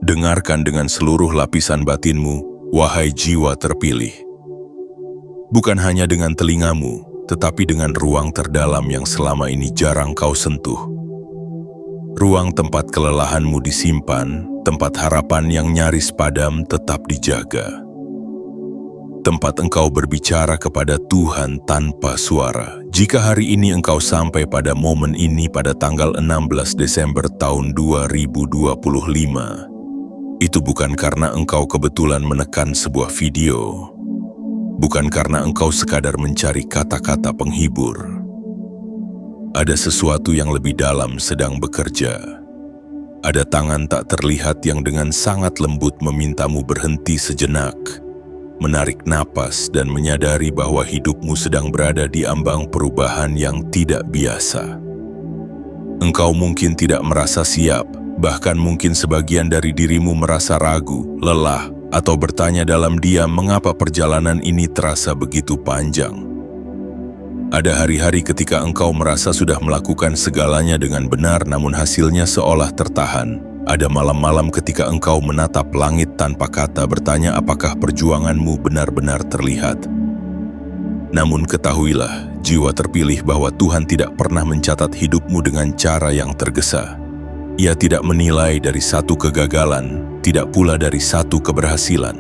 dengarkan dengan seluruh lapisan batinmu, wahai jiwa terpilih. Bukan hanya dengan telingamu, tetapi dengan ruang terdalam yang selama ini jarang kau sentuh. Ruang tempat kelelahanmu disimpan, tempat harapan yang nyaris padam tetap dijaga. Tempat engkau berbicara kepada Tuhan tanpa suara. Jika hari ini engkau sampai pada momen ini pada tanggal 16 Desember tahun 2025, itu bukan karena engkau kebetulan menekan sebuah video. Bukan karena engkau sekadar mencari kata-kata penghibur. Ada sesuatu yang lebih dalam sedang bekerja. Ada tangan tak terlihat yang dengan sangat lembut memintamu berhenti sejenak, menarik napas dan menyadari bahwa hidupmu sedang berada di ambang perubahan yang tidak biasa. Engkau mungkin tidak merasa siap, bahkan mungkin sebagian dari dirimu merasa ragu, lelah, atau bertanya dalam diam mengapa perjalanan ini terasa begitu panjang. Ada hari-hari ketika engkau merasa sudah melakukan segalanya dengan benar namun hasilnya seolah tertahan. Ada malam-malam ketika engkau menatap langit tanpa kata bertanya apakah perjuanganmu benar-benar terlihat. Namun ketahuilah, jiwa terpilih bahwa Tuhan tidak pernah mencatat hidupmu dengan cara yang tergesa. Ia tidak menilai dari satu kegagalan, tidak pula dari satu keberhasilan.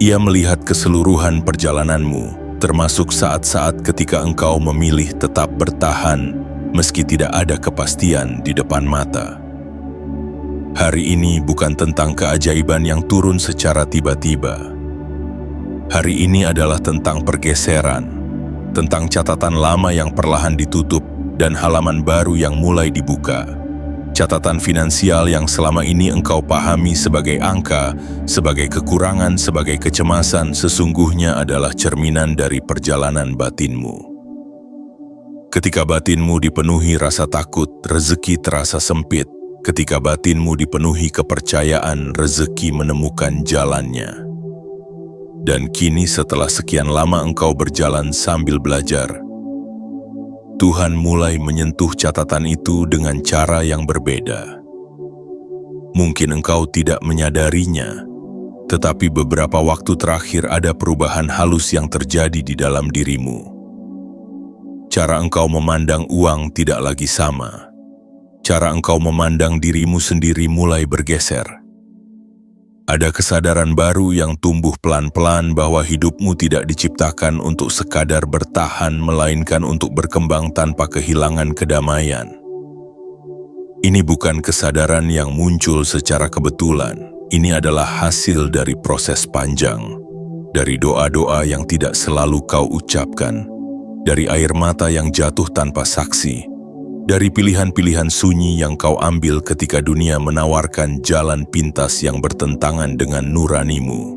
Ia melihat keseluruhan perjalananmu, termasuk saat-saat ketika engkau memilih tetap bertahan, meski tidak ada kepastian di depan mata. Hari ini bukan tentang keajaiban yang turun secara tiba-tiba. Hari ini adalah tentang pergeseran, tentang catatan lama yang perlahan ditutup dan halaman baru yang mulai dibuka. Catatan finansial yang selama ini engkau pahami sebagai angka, sebagai kekurangan, sebagai kecemasan, sesungguhnya adalah cerminan dari perjalanan batinmu. Ketika batinmu dipenuhi rasa takut, rezeki terasa sempit. Ketika batinmu dipenuhi kepercayaan, rezeki menemukan jalannya. Dan kini setelah sekian lama engkau berjalan sambil belajar, Tuhan mulai menyentuh catatan itu dengan cara yang berbeda. Mungkin engkau tidak menyadarinya, tetapi beberapa waktu terakhir ada perubahan halus yang terjadi di dalam dirimu. Cara engkau memandang uang tidak lagi sama. Cara engkau memandang dirimu sendiri mulai bergeser. Ada kesadaran baru yang tumbuh pelan-pelan bahwa hidupmu tidak diciptakan untuk sekadar bertahan, melainkan untuk berkembang tanpa kehilangan kedamaian. Ini bukan kesadaran yang muncul secara kebetulan. Ini adalah hasil dari proses panjang, dari doa-doa yang tidak selalu kau ucapkan, dari air mata yang jatuh tanpa saksi, dari pilihan-pilihan sunyi yang kau ambil ketika dunia menawarkan jalan pintas yang bertentangan dengan nuranimu.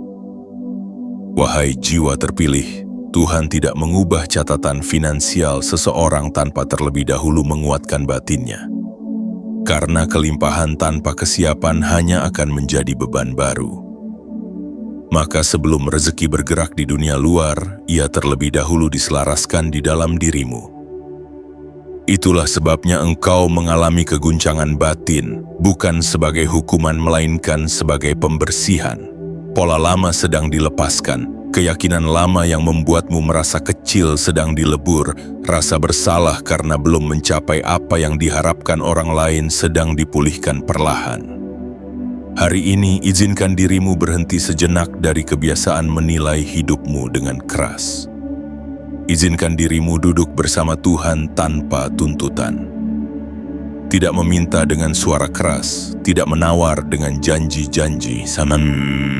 Wahai jiwa terpilih, Tuhan tidak mengubah catatan finansial seseorang tanpa terlebih dahulu menguatkan batinnya. Karena kelimpahan tanpa kesiapan hanya akan menjadi beban baru. Maka sebelum rezeki bergerak di dunia luar, ia terlebih dahulu diselaraskan di dalam dirimu. Itulah sebabnya engkau mengalami keguncangan batin, bukan sebagai hukuman melainkan sebagai pembersihan. Pola lama sedang dilepaskan, keyakinan lama yang membuatmu merasa kecil sedang dilebur, rasa bersalah karena belum mencapai apa yang diharapkan orang lain sedang dipulihkan perlahan. Hari ini izinkan dirimu berhenti sejenak dari kebiasaan menilai hidupmu dengan keras. Izinkan dirimu duduk bersama Tuhan tanpa tuntutan. Tidak meminta dengan suara keras, tidak menawar dengan janji-janji,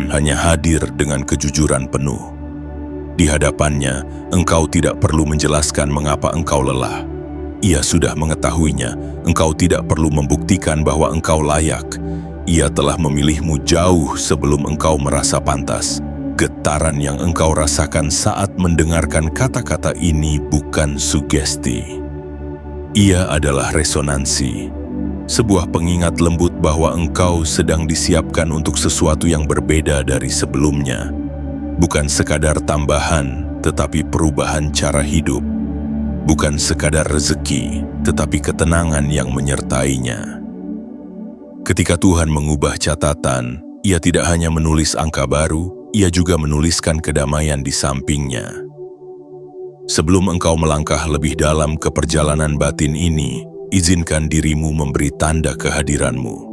hanya hadir dengan kejujuran penuh. Di hadapannya, engkau tidak perlu menjelaskan mengapa engkau lelah. Ia sudah mengetahuinya. Engkau tidak perlu membuktikan bahwa engkau layak. Ia telah memilihmu jauh sebelum engkau merasa pantas. Getaran yang engkau rasakan saat mendengarkan kata-kata ini bukan sugesti. Ia adalah resonansi, sebuah pengingat lembut bahwa engkau sedang disiapkan untuk sesuatu yang berbeda dari sebelumnya. Bukan sekadar tambahan, tetapi perubahan cara hidup. Bukan sekadar rezeki, tetapi ketenangan yang menyertainya. Ketika Tuhan mengubah catatan, Ia tidak hanya menulis angka baru, Ia juga menuliskan kedamaian di sampingnya. Sebelum engkau melangkah lebih dalam ke perjalanan batin ini, izinkan dirimu memberi tanda kehadiranmu.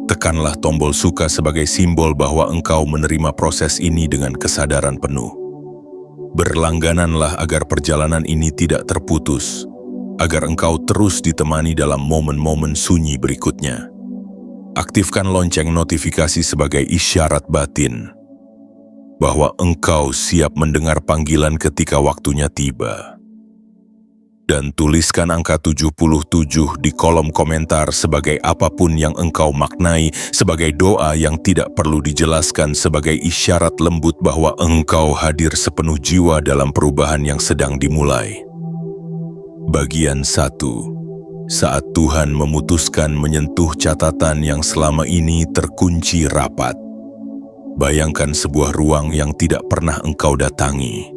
Tekanlah tombol suka sebagai simbol bahwa engkau menerima proses ini dengan kesadaran penuh. Berlanggananlah agar perjalanan ini tidak terputus, agar engkau terus ditemani dalam momen-momen sunyi berikutnya. Aktifkan lonceng notifikasi sebagai isyarat batin bahwa engkau siap mendengar panggilan ketika waktunya tiba. Dan tuliskan angka 77 di kolom komentar sebagai apapun yang engkau maknai, sebagai doa yang tidak perlu dijelaskan, sebagai isyarat lembut bahwa engkau hadir sepenuh jiwa dalam perubahan yang sedang dimulai. Bagian 1. Saat Tuhan memutuskan menyentuh catatan yang selama ini terkunci rapat. Bayangkan sebuah ruang yang tidak pernah engkau datangi.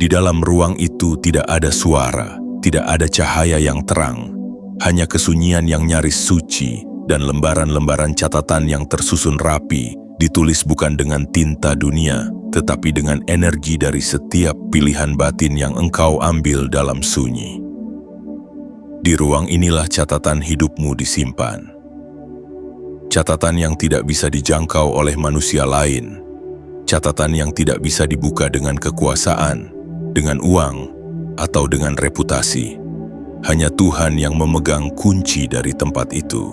Di dalam ruang itu tidak ada suara, tidak ada cahaya yang terang, hanya kesunyian yang nyaris suci dan lembaran-lembaran catatan yang tersusun rapi, ditulis bukan dengan tinta dunia, tetapi dengan energi dari setiap pilihan batin yang engkau ambil dalam sunyi. Di ruang inilah catatan hidupmu disimpan. Catatan yang tidak bisa dijangkau oleh manusia lain. Catatan yang tidak bisa dibuka dengan kekuasaan, dengan uang, atau dengan reputasi. Hanya Tuhan yang memegang kunci dari tempat itu.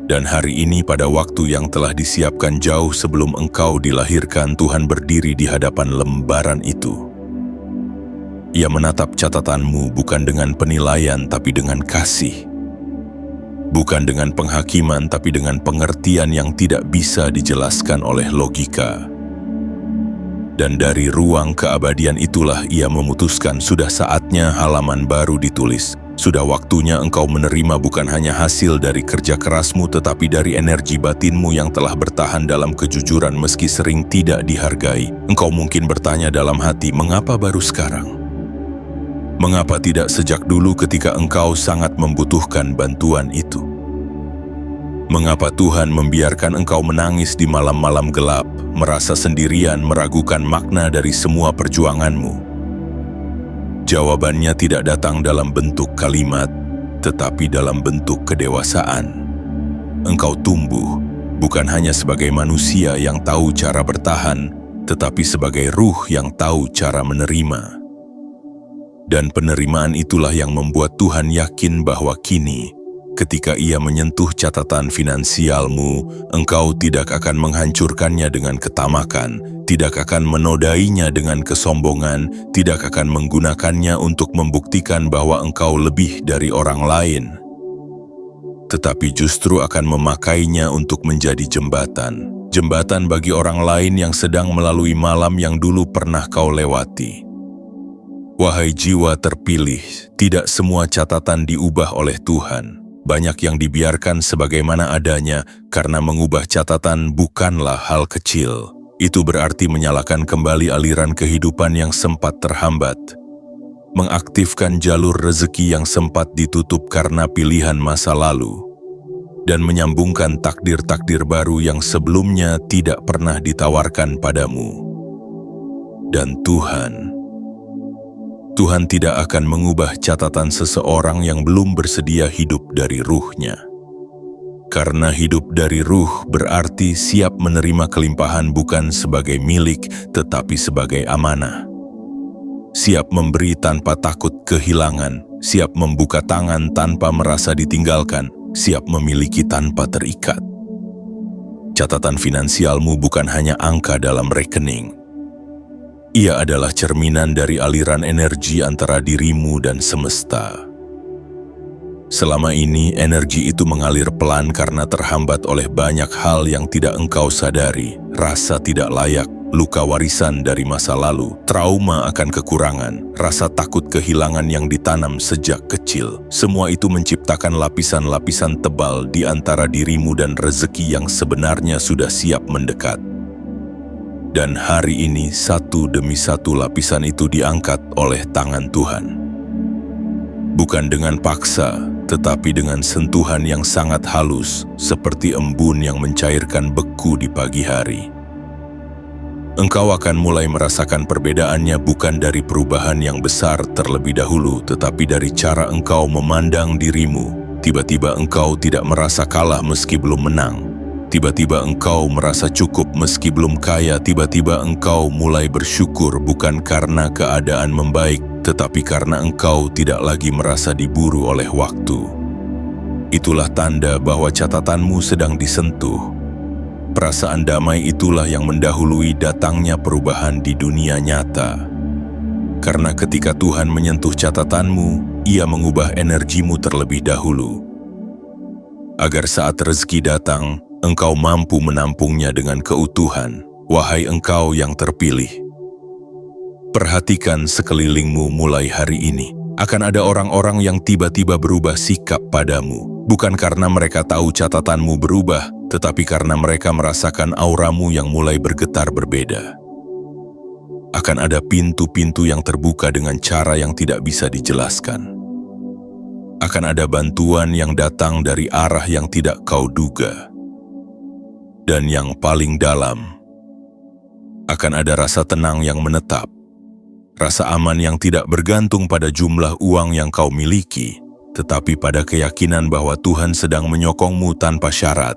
Dan hari ini pada waktu yang telah disiapkan jauh sebelum engkau dilahirkan, Tuhan berdiri di hadapan lembaran itu. Ia menatap catatanmu bukan dengan penilaian tapi dengan kasih. Bukan dengan penghakiman tapi dengan pengertian yang tidak bisa dijelaskan oleh logika. Dan dari ruang keabadian itulah Ia memutuskan sudah saatnya halaman baru ditulis. Sudah waktunya engkau menerima bukan hanya hasil dari kerja kerasmu tetapi dari energi batinmu yang telah bertahan dalam kejujuran meski sering tidak dihargai. Engkau mungkin bertanya dalam hati, mengapa baru sekarang? Mengapa tidak sejak dulu ketika engkau sangat membutuhkan bantuan itu? Mengapa Tuhan membiarkan engkau menangis di malam-malam gelap, merasa sendirian, meragukan makna dari semua perjuanganmu? Jawabannya tidak datang dalam bentuk kalimat, tetapi dalam bentuk kedewasaan. Engkau tumbuh, bukan hanya sebagai manusia yang tahu cara bertahan, tetapi sebagai ruh yang tahu cara menerima. Dan penerimaan itulah yang membuat Tuhan yakin bahwa kini, ketika Ia menyentuh catatan finansialmu, engkau tidak akan menghancurkannya dengan ketamakan, tidak akan menodainya dengan kesombongan, tidak akan menggunakannya untuk membuktikan bahwa engkau lebih dari orang lain, tetapi justru akan memakainya untuk menjadi jembatan. Jembatan bagi orang lain yang sedang melalui malam yang dulu pernah kau lewati. Wahai jiwa terpilih, tidak semua catatan diubah oleh Tuhan. Banyak yang dibiarkan sebagaimana adanya karena mengubah catatan bukanlah hal kecil. Itu berarti menyalakan kembali aliran kehidupan yang sempat terhambat. Mengaktifkan jalur rezeki yang sempat ditutup karena pilihan masa lalu. Dan menyambungkan takdir-takdir baru yang sebelumnya tidak pernah ditawarkan padamu. Dan Tuhan tidak akan mengubah catatan seseorang yang belum bersedia hidup dari ruhnya. Karena hidup dari ruh berarti siap menerima kelimpahan bukan sebagai milik, tetapi sebagai amanah. Siap memberi tanpa takut kehilangan, siap membuka tangan tanpa merasa ditinggalkan, siap memiliki tanpa terikat. Catatan finansialmu bukan hanya angka dalam rekening. Ia adalah cerminan dari aliran energi antara dirimu dan semesta. Selama ini, energi itu mengalir pelan karena terhambat oleh banyak hal yang tidak engkau sadari, rasa tidak layak, luka warisan dari masa lalu, trauma akan kekurangan, rasa takut kehilangan yang ditanam sejak kecil. Semua itu menciptakan lapisan-lapisan tebal di antara dirimu dan rezeki yang sebenarnya sudah siap mendekat. Dan hari ini satu demi satu lapisan itu diangkat oleh tangan Tuhan. Bukan dengan paksa, tetapi dengan sentuhan yang sangat halus, seperti embun yang mencairkan beku di pagi hari. Engkau akan mulai merasakan perbedaannya bukan dari perubahan yang besar terlebih dahulu, tetapi dari cara engkau memandang dirimu. Tiba-tiba engkau tidak merasa kalah meski belum menang. Tiba-tiba engkau merasa cukup meski belum kaya. Tiba-tiba engkau mulai bersyukur bukan karena keadaan membaik, tetapi karena engkau tidak lagi merasa diburu oleh waktu. Itulah tanda bahwa catatanmu sedang disentuh. Perasaan damai itulah yang mendahului datangnya perubahan di dunia nyata. Karena ketika Tuhan menyentuh catatanmu, Ia mengubah energimu terlebih dahulu. Agar saat rezeki datang, engkau mampu menampungnya dengan keutuhan, wahai engkau yang terpilih. Perhatikan sekelilingmu mulai hari ini. Akan ada orang-orang yang tiba-tiba berubah sikap padamu. Bukan karena mereka tahu catatanmu berubah, tetapi karena mereka merasakan auramu yang mulai bergetar berbeda. Akan ada pintu-pintu yang terbuka dengan cara yang tidak bisa dijelaskan. Akan ada bantuan yang datang dari arah yang tidak kau duga. Dan yang paling dalam, akan ada rasa tenang yang menetap. Rasa aman yang tidak bergantung pada jumlah uang yang kau miliki, tetapi pada keyakinan bahwa Tuhan sedang menyokongmu tanpa syarat.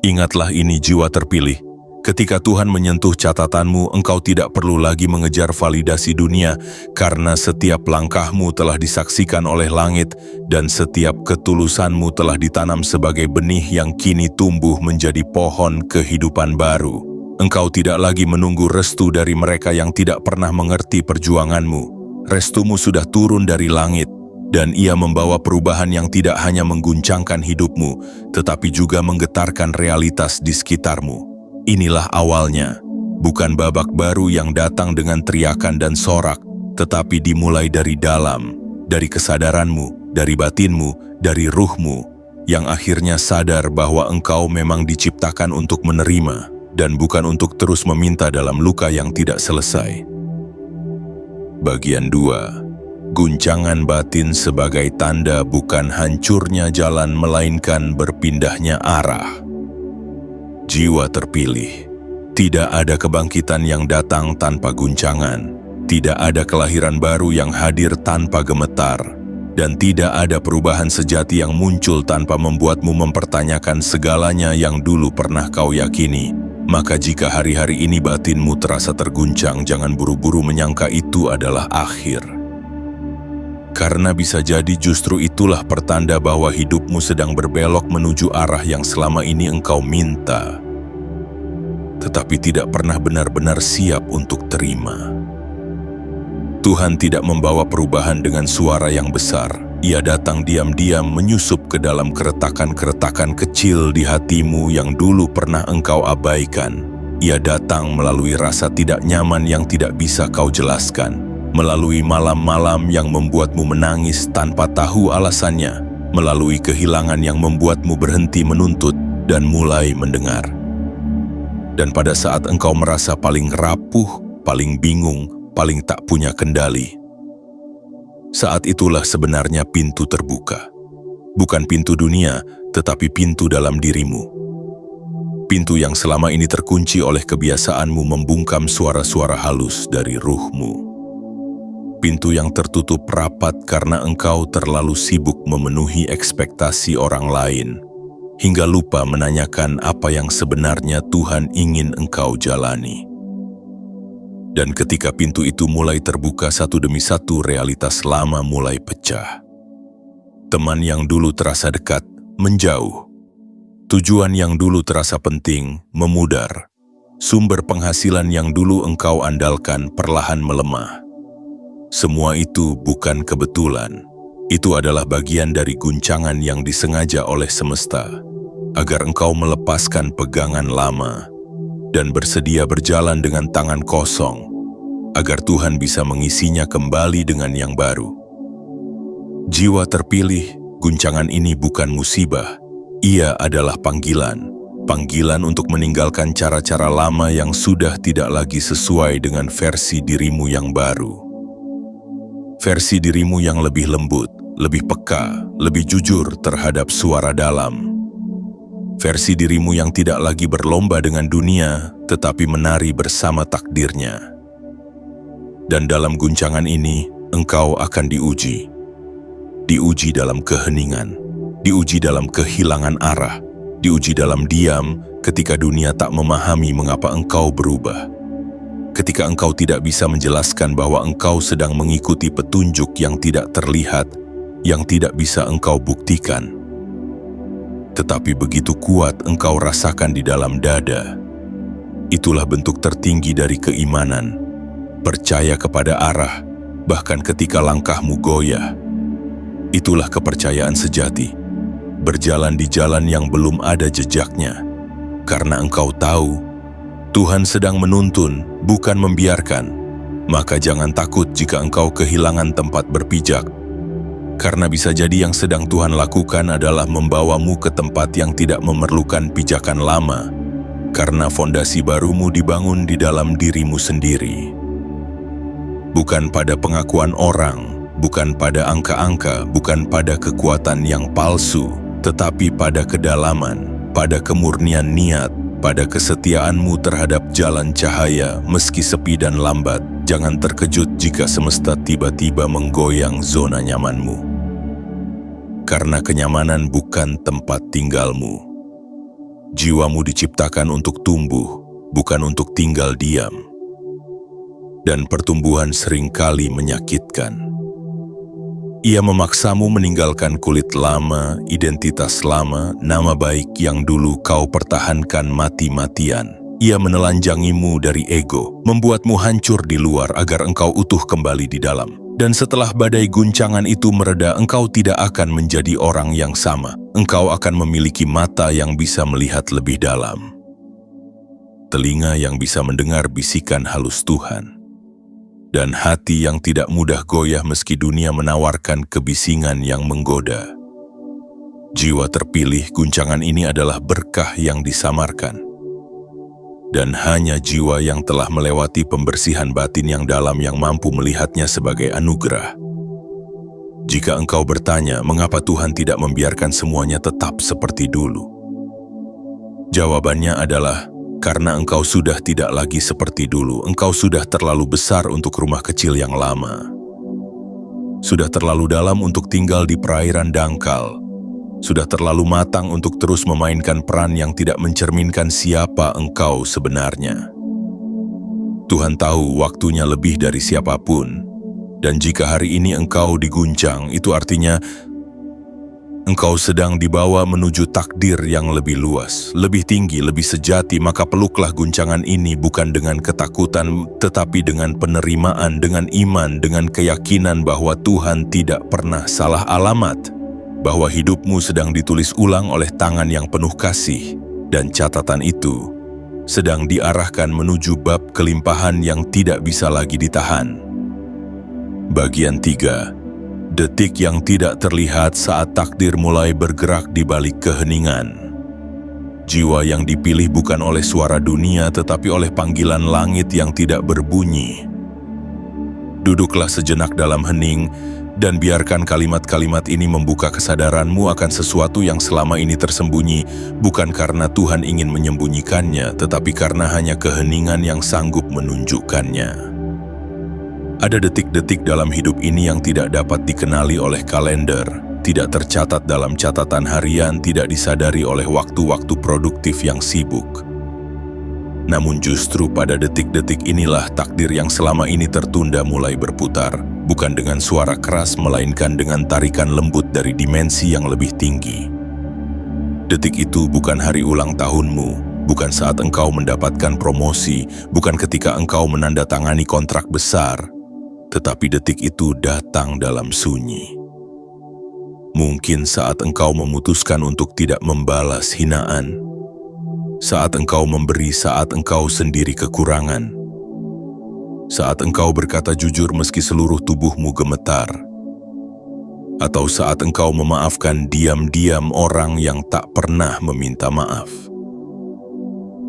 Ingatlah ini jiwa terpilih, ketika Tuhan menyentuh catatanmu, engkau tidak perlu lagi mengejar validasi dunia, karena setiap langkahmu telah disaksikan oleh langit, dan setiap ketulusanmu telah ditanam sebagai benih yang kini tumbuh menjadi pohon kehidupan baru. Engkau tidak lagi menunggu restu dari mereka yang tidak pernah mengerti perjuanganmu. Restumu sudah turun dari langit, dan Ia membawa perubahan yang tidak hanya mengguncangkan hidupmu, tetapi juga menggetarkan realitas di sekitarmu. Inilah awalnya, bukan babak baru yang datang dengan teriakan dan sorak, tetapi dimulai dari dalam, dari kesadaranmu, dari batinmu, dari ruhmu, yang akhirnya sadar bahwa engkau memang diciptakan untuk menerima, dan bukan untuk terus meminta dalam luka yang tidak selesai. Bagian 2. Guncangan batin sebagai tanda bukan hancurnya jalan melainkan berpindahnya arah. Jiwa terpilih. Tidak ada kebangkitan yang datang tanpa guncangan. Tidak ada kelahiran baru yang hadir tanpa gemetar. Dan tidak ada perubahan sejati yang muncul tanpa membuatmu mempertanyakan segalanya yang dulu pernah kau yakini. Maka jika hari-hari ini batinmu terasa terguncang, jangan buru-buru menyangka itu adalah akhir. Karena bisa jadi justru itulah pertanda bahwa hidupmu sedang berbelok menuju arah yang selama ini engkau minta, tetapi tidak pernah benar-benar siap untuk terima. Tuhan tidak membawa perubahan dengan suara yang besar. Ia datang diam-diam menyusup ke dalam keretakan-keretakan kecil di hatimu yang dulu pernah engkau abaikan. Ia datang melalui rasa tidak nyaman yang tidak bisa kau jelaskan, melalui malam-malam yang membuatmu menangis tanpa tahu alasannya, melalui kehilangan yang membuatmu berhenti menuntut dan mulai mendengar. Dan pada saat engkau merasa paling rapuh, paling bingung, paling tak punya kendali, saat itulah sebenarnya pintu terbuka. Bukan pintu dunia, tetapi pintu dalam dirimu. Pintu yang selama ini terkunci oleh kebiasaanmu membungkam suara-suara halus dari ruhmu. Pintu yang tertutup rapat karena engkau terlalu sibuk memenuhi ekspektasi orang lain, hingga lupa menanyakan apa yang sebenarnya Tuhan ingin engkau jalani. Dan ketika pintu itu mulai terbuka satu demi satu, realitas lama mulai pecah. Teman yang dulu terasa dekat, menjauh. Tujuan yang dulu terasa penting, memudar. Sumber penghasilan yang dulu engkau andalkan perlahan melemah. Semua itu bukan kebetulan. Itu adalah bagian dari guncangan yang disengaja oleh semesta, agar engkau melepaskan pegangan lama dan bersedia berjalan dengan tangan kosong, agar Tuhan bisa mengisinya kembali dengan yang baru. Jiwa terpilih, guncangan ini bukan musibah. Ia adalah panggilan. Panggilan untuk meninggalkan cara-cara lama yang sudah tidak lagi sesuai dengan versi dirimu yang baru. Versi dirimu yang lebih lembut, lebih peka, lebih jujur terhadap suara dalam. Versi dirimu yang tidak lagi berlomba dengan dunia, tetapi menari bersama takdirnya. Dan dalam guncangan ini, engkau akan diuji. Diuji dalam keheningan, diuji dalam kehilangan arah, diuji dalam diam ketika dunia tak memahami mengapa engkau berubah. Ketika engkau tidak bisa menjelaskan bahwa engkau sedang mengikuti petunjuk yang tidak terlihat, yang tidak bisa engkau buktikan. Tetapi begitu kuat engkau rasakan di dalam dada. Itulah bentuk tertinggi dari keimanan. Percaya kepada arah, bahkan ketika langkahmu goyah. Itulah kepercayaan sejati. Berjalan di jalan yang belum ada jejaknya. Karena engkau tahu, Tuhan sedang menuntun, bukan membiarkan. Maka jangan takut jika engkau kehilangan tempat berpijak. Karena bisa jadi yang sedang Tuhan lakukan adalah membawamu ke tempat yang tidak memerlukan pijakan lama. Karena fondasi barumu dibangun di dalam dirimu sendiri. Bukan pada pengakuan orang, bukan pada angka-angka, bukan pada kekuatan yang palsu, tetapi pada kedalaman, pada kemurnian niat, pada kesetiaanmu terhadap jalan cahaya meski sepi dan lambat. Jangan terkejut jika semesta tiba-tiba menggoyang zona nyamanmu. Karena kenyamanan bukan tempat tinggalmu. Jiwamu diciptakan untuk tumbuh, bukan untuk tinggal diam. Dan pertumbuhan seringkali menyakitkan. Ia memaksamu meninggalkan kulit lama, identitas lama, nama baik yang dulu kau pertahankan mati-matian. Ia menelanjangimu dari ego, membuatmu hancur di luar agar engkau utuh kembali di dalam. Dan setelah badai guncangan itu mereda, engkau tidak akan menjadi orang yang sama. Engkau akan memiliki mata yang bisa melihat lebih dalam. Telinga yang bisa mendengar bisikan halus Tuhan. Dan hati yang tidak mudah goyah meski dunia menawarkan kebisingan yang menggoda. Jiwa terpilih, guncangan ini adalah berkah yang disamarkan. Dan hanya jiwa yang telah melewati pembersihan batin yang dalam yang mampu melihatnya sebagai anugerah. Jika engkau bertanya, mengapa Tuhan tidak membiarkan semuanya tetap seperti dulu? Jawabannya adalah, karena engkau sudah tidak lagi seperti dulu. Engkau sudah terlalu besar untuk rumah kecil yang lama. Sudah terlalu dalam untuk tinggal di perairan dangkal. Sudah terlalu matang untuk terus memainkan peran yang tidak mencerminkan siapa engkau sebenarnya. Tuhan tahu waktunya lebih dari siapapun. Dan jika hari ini engkau diguncang, itu artinya engkau sedang dibawa menuju takdir yang lebih luas, lebih tinggi, lebih sejati. Maka peluklah guncangan ini bukan dengan ketakutan, tetapi dengan penerimaan, dengan iman, dengan keyakinan bahwa Tuhan tidak pernah salah alamat, bahwa hidupmu sedang ditulis ulang oleh tangan yang penuh kasih, dan catatan itu sedang diarahkan menuju bab kelimpahan yang tidak bisa lagi ditahan. Bagian 3. Detik yang tidak terlihat saat takdir mulai bergerak di balik keheningan. Jiwa yang dipilih bukan oleh suara dunia tetapi oleh panggilan langit yang tidak berbunyi. Duduklah sejenak dalam hening dan biarkan kalimat-kalimat ini membuka kesadaranmu akan sesuatu yang selama ini tersembunyi, bukan karena Tuhan ingin menyembunyikannya, tetapi karena hanya keheningan yang sanggup menunjukkannya. Ada detik-detik dalam hidup ini yang tidak dapat dikenali oleh kalender, tidak tercatat dalam catatan harian, tidak disadari oleh waktu-waktu produktif yang sibuk. Namun justru pada detik-detik inilah takdir yang selama ini tertunda mulai berputar, bukan dengan suara keras melainkan dengan tarikan lembut dari dimensi yang lebih tinggi. Detik itu bukan hari ulang tahunmu, bukan saat engkau mendapatkan promosi, bukan ketika engkau menandatangani kontrak besar, tetapi detik itu datang dalam sunyi. Mungkin saat engkau memutuskan untuk tidak membalas hinaan, saat engkau memberi saat engkau sendiri kekurangan, saat engkau berkata jujur meski seluruh tubuhmu gemetar, atau saat engkau memaafkan diam-diam orang yang tak pernah meminta maaf.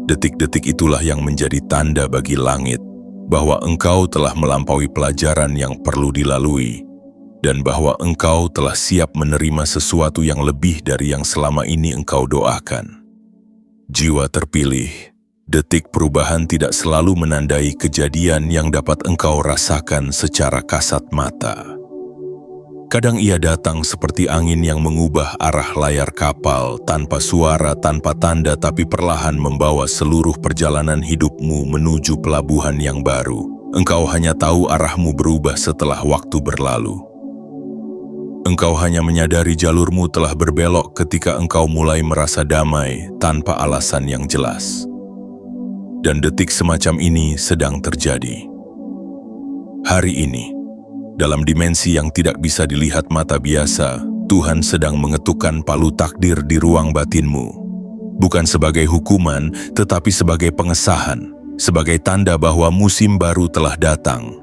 Detik-detik itulah yang menjadi tanda bagi langit bahwa engkau telah melampaui pelajaran yang perlu dilalui, dan bahwa engkau telah siap menerima sesuatu yang lebih dari yang selama ini engkau doakan. Jiwa terpilih, detik perubahan tidak selalu menandai kejadian yang dapat engkau rasakan secara kasat mata. Kadang ia datang seperti angin yang mengubah arah layar kapal, tanpa suara, tanpa tanda, tapi perlahan membawa seluruh perjalanan hidupmu menuju pelabuhan yang baru. Engkau hanya tahu arahmu berubah setelah waktu berlalu. Engkau hanya menyadari jalurmu telah berbelok ketika engkau mulai merasa damai tanpa alasan yang jelas. Dan detik semacam ini sedang terjadi. Hari ini, dalam dimensi yang tidak bisa dilihat mata biasa, Tuhan sedang mengetukkan palu takdir di ruang batinmu. Bukan sebagai hukuman, tetapi sebagai pengesahan, sebagai tanda bahwa musim baru telah datang.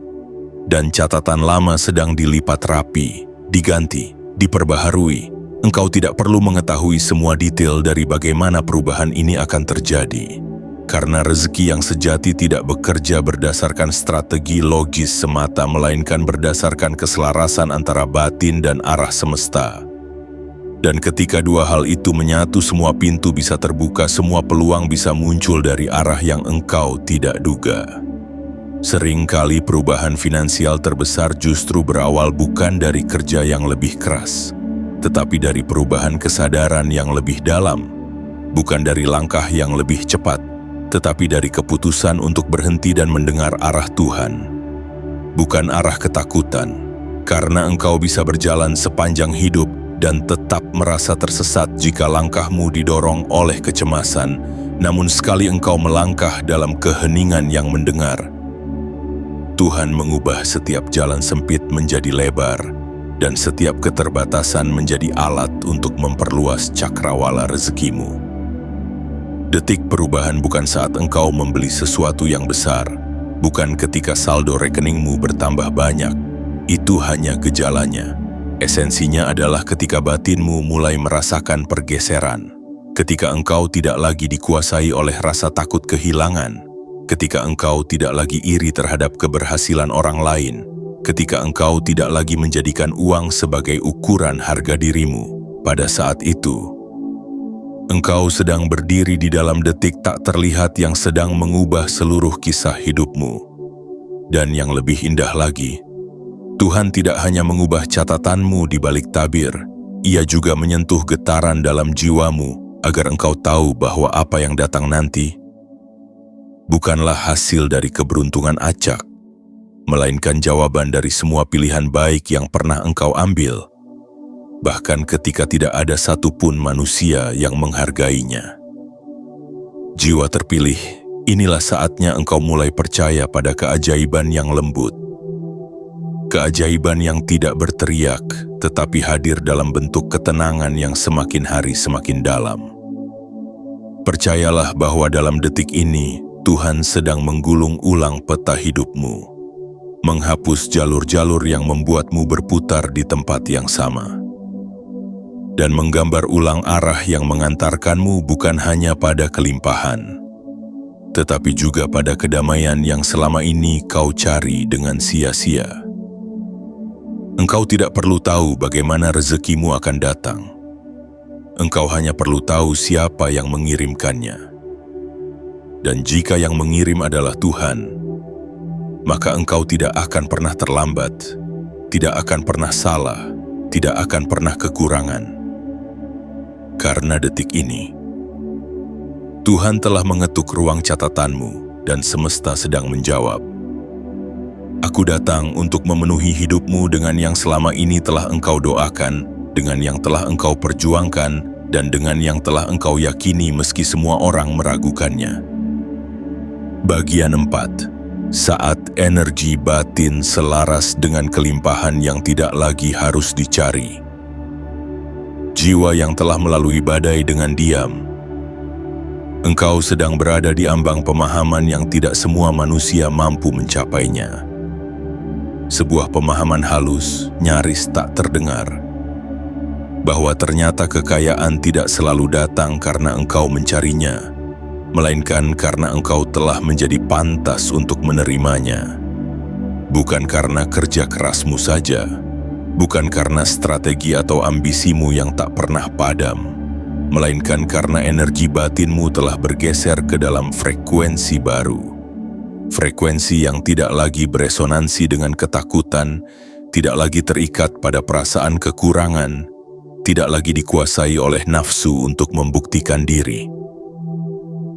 Dan catatan lama sedang dilipat rapi, diganti, diperbaharui. Engkau tidak perlu mengetahui semua detail dari bagaimana perubahan ini akan terjadi. Karena rezeki yang sejati tidak bekerja berdasarkan strategi logis semata, melainkan berdasarkan keselarasan antara batin dan arah semesta. Dan ketika dua hal itu menyatu, semua pintu bisa terbuka, semua peluang bisa muncul dari arah yang engkau tidak duga. Seringkali perubahan finansial terbesar justru berawal bukan dari kerja yang lebih keras, tetapi dari perubahan kesadaran yang lebih dalam. Bukan dari langkah yang lebih cepat, tetapi dari keputusan untuk berhenti dan mendengar arah Tuhan. Bukan arah ketakutan, karena engkau bisa berjalan sepanjang hidup dan tetap merasa tersesat jika langkahmu didorong oleh kecemasan. Namun sekali engkau melangkah dalam keheningan yang mendengar, Tuhan mengubah setiap jalan sempit menjadi lebar, dan setiap keterbatasan menjadi alat untuk memperluas cakrawala rezekimu. Detik perubahan bukan saat engkau membeli sesuatu yang besar, bukan ketika saldo rekeningmu bertambah banyak. Itu hanya gejalanya. Esensinya adalah ketika batinmu mulai merasakan pergeseran, ketika engkau tidak lagi dikuasai oleh rasa takut kehilangan, ketika engkau tidak lagi iri terhadap keberhasilan orang lain, ketika engkau tidak lagi menjadikan uang sebagai ukuran harga dirimu. Pada saat itu, engkau sedang berdiri di dalam detik tak terlihat yang sedang mengubah seluruh kisah hidupmu. Dan yang lebih indah lagi, Tuhan tidak hanya mengubah catatanmu di balik tabir, Ia juga menyentuh getaran dalam jiwamu agar engkau tahu bahwa apa yang datang nanti bukanlah hasil dari keberuntungan acak, melainkan jawaban dari semua pilihan baik yang pernah engkau ambil, bahkan ketika tidak ada satupun manusia yang menghargainya. Jiwa terpilih, inilah saatnya engkau mulai percaya pada keajaiban yang lembut. Keajaiban yang tidak berteriak, tetapi hadir dalam bentuk ketenangan yang semakin hari semakin dalam. Percayalah bahwa dalam detik ini, Tuhan sedang menggulung ulang peta hidupmu, menghapus jalur-jalur yang membuatmu berputar di tempat yang sama, dan menggambar ulang arah yang mengantarkanmu bukan hanya pada kelimpahan, tetapi juga pada kedamaian yang selama ini kau cari dengan sia-sia. Engkau tidak perlu tahu bagaimana rezekimu akan datang. Engkau hanya perlu tahu siapa yang mengirimkannya. Dan jika yang mengirim adalah Tuhan, maka engkau tidak akan pernah terlambat, tidak akan pernah salah, tidak akan pernah kekurangan. Karena detik ini, Tuhan telah mengetuk ruang catatanmu dan semesta sedang menjawab, "Aku datang untuk memenuhi hidupmu dengan yang selama ini telah engkau doakan, dengan yang telah engkau perjuangkan, dan dengan yang telah engkau yakini meski semua orang meragukannya." Bagian 4. Saat energi batin selaras dengan kelimpahan yang tidak lagi harus dicari. Jiwa yang telah melalui badai dengan diam. Engkau sedang berada di ambang pemahaman yang tidak semua manusia mampu mencapainya. Sebuah pemahaman halus, nyaris tak terdengar, bahwa ternyata kekayaan tidak selalu datang karena engkau mencarinya, melainkan karena engkau telah menjadi pantas untuk menerimanya. Bukan karena kerja kerasmu saja, Bukan karena strategi atau ambisimu yang tak pernah padam, melainkan karena energi batinmu telah bergeser ke dalam frekuensi baru. Frekuensi yang tidak lagi beresonansi dengan ketakutan, tidak lagi terikat pada perasaan kekurangan, tidak lagi dikuasai oleh nafsu untuk membuktikan diri.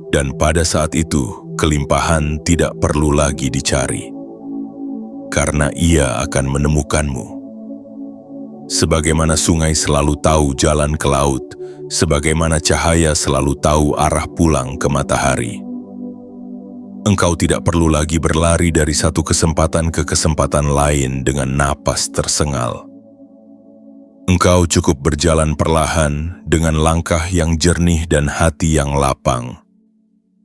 Dan pada saat itu, kelimpahan tidak perlu lagi dicari, karena ia akan menemukanmu. Sebagaimana sungai selalu tahu jalan ke laut, sebagaimana cahaya selalu tahu arah pulang ke matahari. Engkau tidak perlu lagi berlari dari satu kesempatan ke kesempatan lain dengan napas tersengal. Engkau cukup berjalan perlahan dengan langkah yang jernih dan hati yang lapang.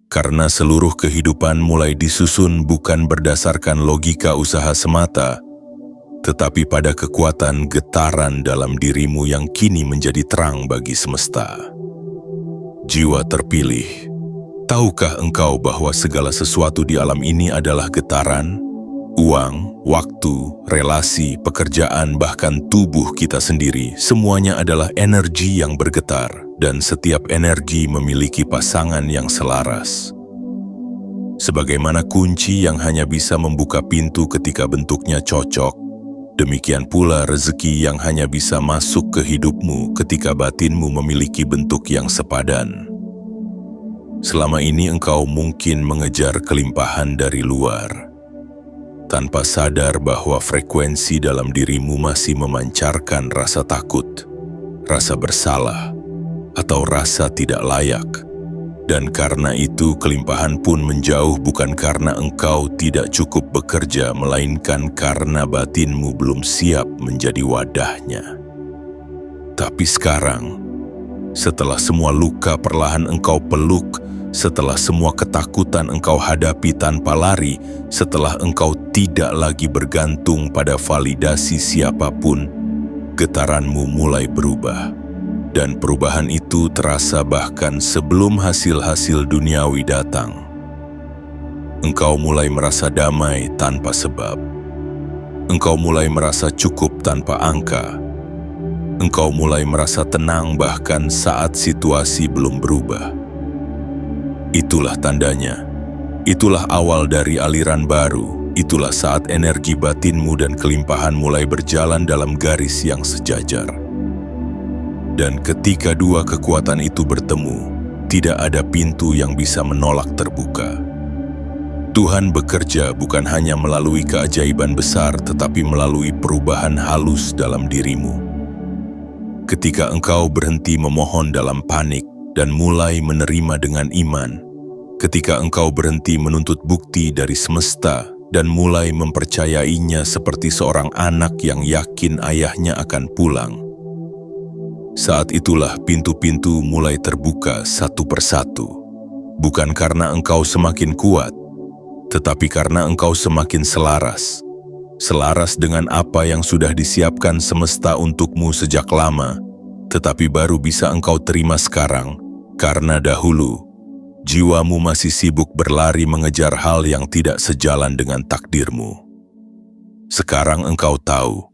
Karena seluruh kehidupan mulai disusun bukan berdasarkan logika usaha semata, tetapi pada kekuatan getaran dalam dirimu yang kini menjadi terang bagi semesta. Jiwa terpilih, tahukah engkau bahwa segala sesuatu di alam ini adalah getaran? Uang, waktu, relasi, pekerjaan, bahkan tubuh kita sendiri, semuanya adalah energi yang bergetar, dan setiap energi memiliki pasangan yang selaras. Sebagaimana kunci yang hanya bisa membuka pintu ketika bentuknya cocok, demikian pula rezeki yang hanya bisa masuk ke hidupmu ketika batinmu memiliki bentuk yang sepadan. Selama ini engkau mungkin mengejar kelimpahan dari luar, tanpa sadar bahwa frekuensi dalam dirimu masih memancarkan rasa takut, rasa bersalah, atau rasa tidak layak. Dan karena itu kelimpahan pun menjauh bukan karena engkau tidak cukup bekerja, melainkan karena batinmu belum siap menjadi wadahnya. Tapi sekarang, setelah semua luka perlahan engkau peluk, setelah semua ketakutan engkau hadapi tanpa lari, setelah engkau tidak lagi bergantung pada validasi siapapun, getaranmu mulai berubah. Dan perubahan itu terasa bahkan sebelum hasil-hasil duniawi datang. Engkau mulai merasa damai tanpa sebab. Engkau mulai merasa cukup tanpa angka. Engkau mulai merasa tenang bahkan saat situasi belum berubah. Itulah tandanya. Itulah awal dari aliran baru. Itulah saat energi batinmu dan kelimpahan mulai berjalan dalam garis yang sejajar. Dan ketika dua kekuatan itu bertemu, tidak ada pintu yang bisa menolak terbuka. Tuhan bekerja bukan hanya melalui keajaiban besar, tetapi melalui perubahan halus dalam dirimu. Ketika engkau berhenti memohon dalam panik dan mulai menerima dengan iman, ketika engkau berhenti menuntut bukti dari semesta dan mulai mempercayainya seperti seorang anak yang yakin ayahnya akan pulang, saat itulah pintu-pintu mulai terbuka satu persatu. Bukan karena engkau semakin kuat, tetapi karena engkau semakin selaras. Selaras dengan apa yang sudah disiapkan semesta untukmu sejak lama, tetapi baru bisa engkau terima sekarang, karena dahulu jiwamu masih sibuk berlari mengejar hal yang tidak sejalan dengan takdirmu. Sekarang engkau tahu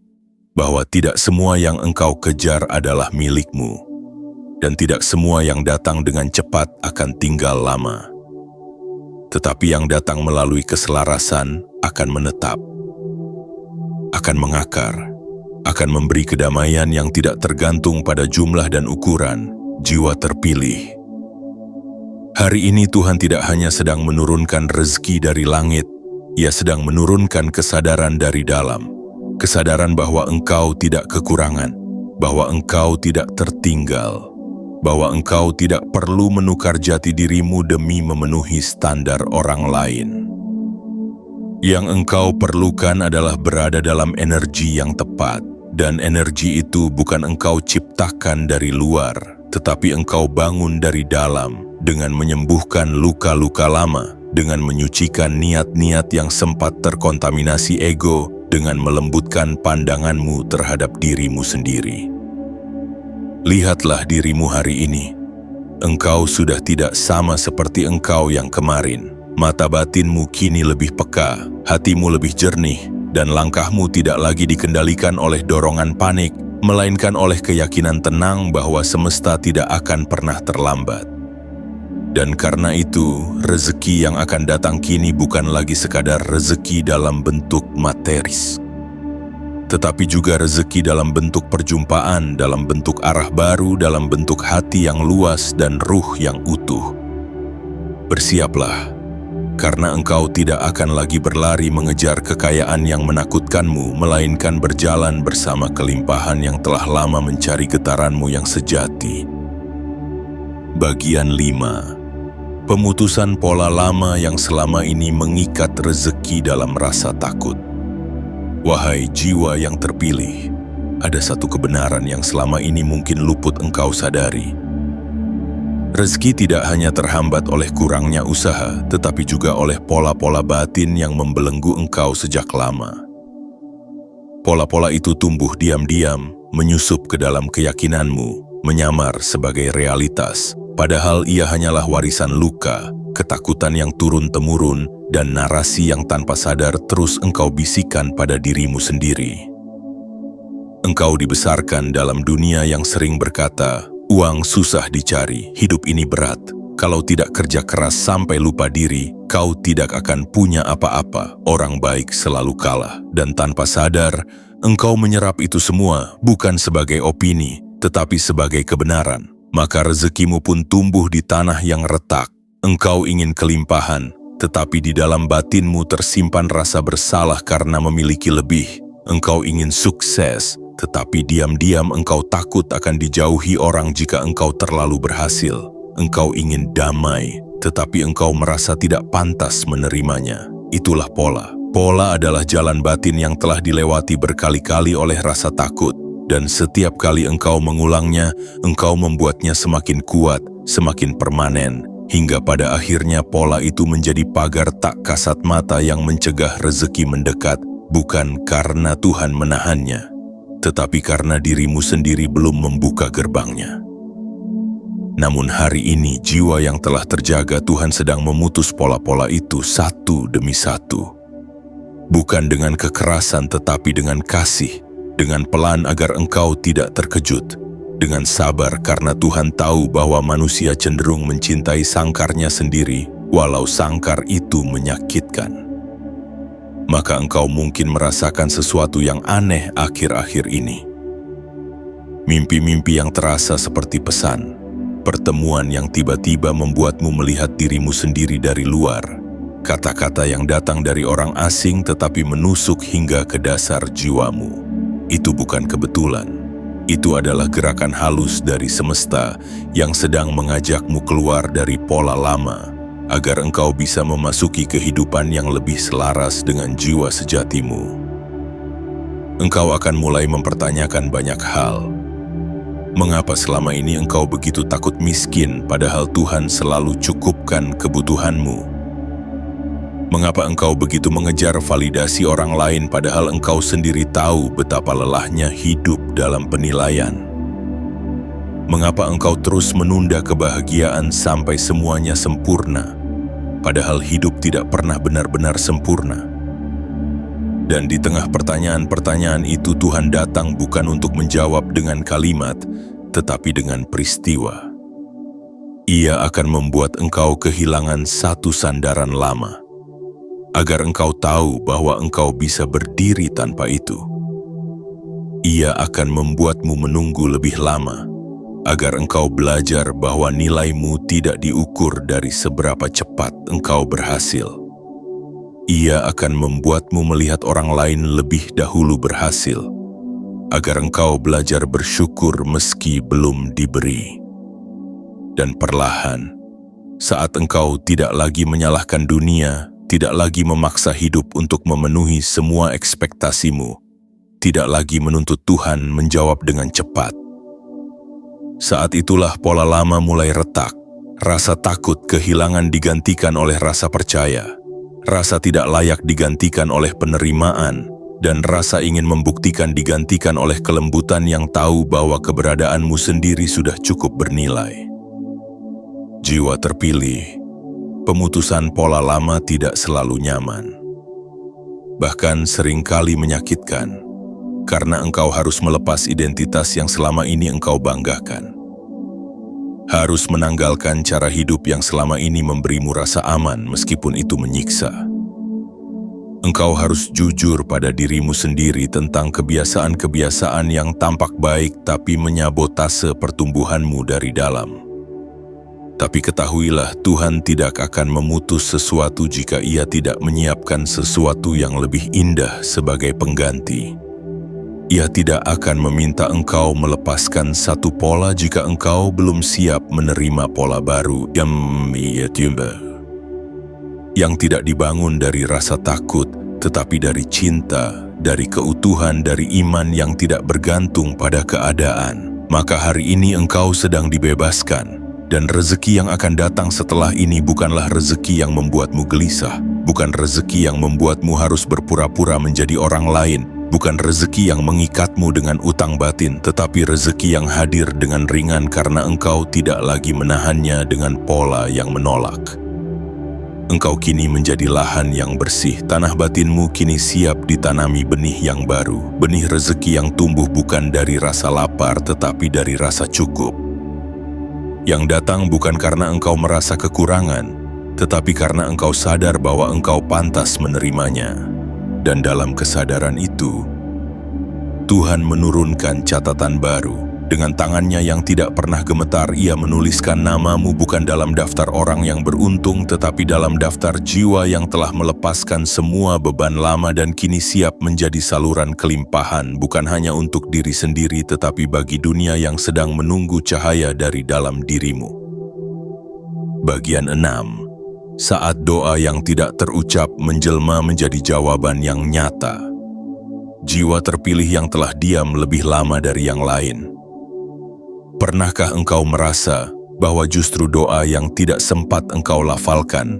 bahwa tidak semua yang engkau kejar adalah milikmu, dan tidak semua yang datang dengan cepat akan tinggal lama. Tetapi yang datang melalui keselarasan akan menetap, akan mengakar, akan memberi kedamaian yang tidak tergantung pada jumlah dan ukuran. Jiwa terpilih. Hari ini Tuhan tidak hanya sedang menurunkan rezeki dari langit, Ia sedang menurunkan kesadaran dari dalam. Kesadaran bahwa engkau tidak kekurangan, bahwa engkau tidak tertinggal, bahwa engkau tidak perlu menukar jati dirimu demi memenuhi standar orang lain. Yang engkau perlukan adalah berada dalam energi yang tepat, dan energi itu bukan engkau ciptakan dari luar, tetapi engkau bangun dari dalam dengan menyembuhkan luka-luka lama, dengan menyucikan niat-niat yang sempat terkontaminasi ego, dengan melembutkan pandanganmu terhadap dirimu sendiri. Lihatlah dirimu hari ini. Engkau sudah tidak sama seperti engkau yang kemarin. Mata batinmu kini lebih peka, hatimu lebih jernih, dan langkahmu tidak lagi dikendalikan oleh dorongan panik, melainkan oleh keyakinan tenang bahwa semesta tidak akan pernah terlambat. Dan karena itu, rezeki yang akan datang kini bukan lagi sekadar rezeki dalam bentuk materis, tetapi juga rezeki dalam bentuk perjumpaan, dalam bentuk arah baru, dalam bentuk hati yang luas dan ruh yang utuh. Bersiaplah, karena engkau tidak akan lagi berlari mengejar kekayaan yang menakutkanmu, melainkan berjalan bersama kelimpahan yang telah lama mencari getaranmu yang sejati. Bagian 5. Pemutusan pola lama yang selama ini mengikat rezeki dalam rasa takut. Wahai jiwa yang terpilih, ada satu kebenaran yang selama ini mungkin luput engkau sadari. Rezeki tidak hanya terhambat oleh kurangnya usaha, tetapi juga oleh pola-pola batin yang membelenggu engkau sejak lama. Pola-pola itu tumbuh diam-diam, menyusup ke dalam keyakinanmu, menyamar sebagai realitas, padahal ia hanyalah warisan luka, ketakutan yang turun-temurun, dan narasi yang tanpa sadar terus engkau bisikan pada dirimu sendiri. Engkau dibesarkan dalam dunia yang sering berkata, uang susah dicari, hidup ini berat. Kalau tidak kerja keras sampai lupa diri, kau tidak akan punya apa-apa. Orang baik selalu kalah. Dan tanpa sadar, engkau menyerap itu semua bukan sebagai opini, tetapi sebagai kebenaran. Maka rezekimu pun tumbuh di tanah yang retak. Engkau ingin kelimpahan, tetapi di dalam batinmu tersimpan rasa bersalah karena memiliki lebih. Engkau ingin sukses, tetapi diam-diam engkau takut akan dijauhi orang jika engkau terlalu berhasil. Engkau ingin damai, tetapi engkau merasa tidak pantas menerimanya. Itulah pola. Pola adalah jalan batin yang telah dilewati berkali-kali oleh rasa takut. Dan setiap kali engkau mengulangnya, engkau membuatnya semakin kuat, semakin permanen. Hingga pada akhirnya pola itu menjadi pagar tak kasat mata yang mencegah rezeki mendekat, bukan karena Tuhan menahannya, tetapi karena dirimu sendiri belum membuka gerbangnya. Namun hari ini jiwa yang telah terjaga Tuhan sedang memutus pola-pola itu satu demi satu. Bukan dengan kekerasan tetapi dengan kasih, dengan pelan agar engkau tidak terkejut. Dengan sabar karena Tuhan tahu bahwa manusia cenderung mencintai sangkarnya sendiri, walau sangkar itu menyakitkan. Maka engkau mungkin merasakan sesuatu yang aneh akhir-akhir ini. Mimpi-mimpi yang terasa seperti pesan, pertemuan yang tiba-tiba membuatmu melihat dirimu sendiri dari luar, kata-kata yang datang dari orang asing tetapi menusuk hingga ke dasar jiwamu. Itu bukan kebetulan. Itu adalah gerakan halus dari semesta yang sedang mengajakmu keluar dari pola lama, agar engkau bisa memasuki kehidupan yang lebih selaras dengan jiwa sejatimu. Engkau akan mulai mempertanyakan banyak hal. Mengapa selama ini engkau begitu takut miskin, padahal Tuhan selalu cukupkan kebutuhanmu? Mengapa engkau begitu mengejar validasi orang lain padahal engkau sendiri tahu betapa lelahnya hidup dalam penilaian? Mengapa engkau terus menunda kebahagiaan sampai semuanya sempurna, padahal hidup tidak pernah benar-benar sempurna? Dan di tengah pertanyaan-pertanyaan itu Tuhan datang bukan untuk menjawab dengan kalimat, tetapi dengan peristiwa. Ia akan membuat engkau kehilangan satu sandaran lama, agar engkau tahu bahwa engkau bisa berdiri tanpa itu. Ia akan membuatmu menunggu lebih lama, agar engkau belajar bahwa nilaimu tidak diukur dari seberapa cepat engkau berhasil. Ia akan membuatmu melihat orang lain lebih dahulu berhasil, agar engkau belajar bersyukur meski belum diberi. Dan perlahan, saat engkau tidak lagi menyalahkan dunia, tidak lagi memaksa hidup untuk memenuhi semua ekspektasimu, tidak lagi menuntut Tuhan menjawab dengan cepat. Saat itulah pola lama mulai retak, rasa takut kehilangan digantikan oleh rasa percaya, rasa tidak layak digantikan oleh penerimaan, dan rasa ingin membuktikan digantikan oleh kelembutan yang tahu bahwa keberadaanmu sendiri sudah cukup bernilai. Jiwa terpilih, pemutusan pola lama tidak selalu nyaman. bahkan seringkali menyakitkan, karena engkau harus melepas identitas yang selama ini engkau banggakan. Harus menanggalkan cara hidup yang selama ini memberimu rasa aman meskipun itu menyiksa. Engkau harus jujur pada dirimu sendiri tentang kebiasaan-kebiasaan yang tampak baik tapi menyabotase pertumbuhanmu dari dalam. Tapi ketahuilah, Tuhan tidak akan memutus sesuatu jika Ia tidak menyiapkan sesuatu yang lebih indah sebagai pengganti. Ia tidak akan meminta engkau melepaskan satu pola jika engkau belum siap menerima pola baru yang tidak dibangun dari rasa takut, tetapi dari cinta, dari keutuhan, dari iman yang tidak bergantung pada keadaan. Maka hari ini engkau sedang dibebaskan, dan rezeki yang akan datang setelah ini bukanlah rezeki yang membuatmu gelisah, bukan rezeki yang membuatmu harus berpura-pura menjadi orang lain, bukan rezeki yang mengikatmu dengan utang batin, tetapi rezeki yang hadir dengan ringan karena engkau tidak lagi menahannya dengan pola yang menolak. Engkau kini menjadi lahan yang bersih, tanah batinmu kini siap ditanami benih yang baru, benih rezeki yang tumbuh bukan dari rasa lapar tetapi dari rasa cukup. Yang datang bukan karena engkau merasa kekurangan, tetapi karena engkau sadar bahwa engkau pantas menerimanya. Dan dalam kesadaran itu, Tuhan menurunkan catatan baru. Dengan tangannya yang tidak pernah gemetar, Ia menuliskan namamu bukan dalam daftar orang yang beruntung, tetapi dalam daftar jiwa yang telah melepaskan semua beban lama dan kini siap menjadi saluran kelimpahan, bukan hanya untuk diri sendiri, tetapi bagi dunia yang sedang menunggu cahaya dari dalam dirimu. Bagian 6. Saat doa yang tidak terucap menjelma menjadi jawaban yang nyata. Jiwa terpilih yang telah diam lebih lama dari yang lain. Pernahkah engkau merasa bahwa justru doa yang tidak sempat engkau lafalkan,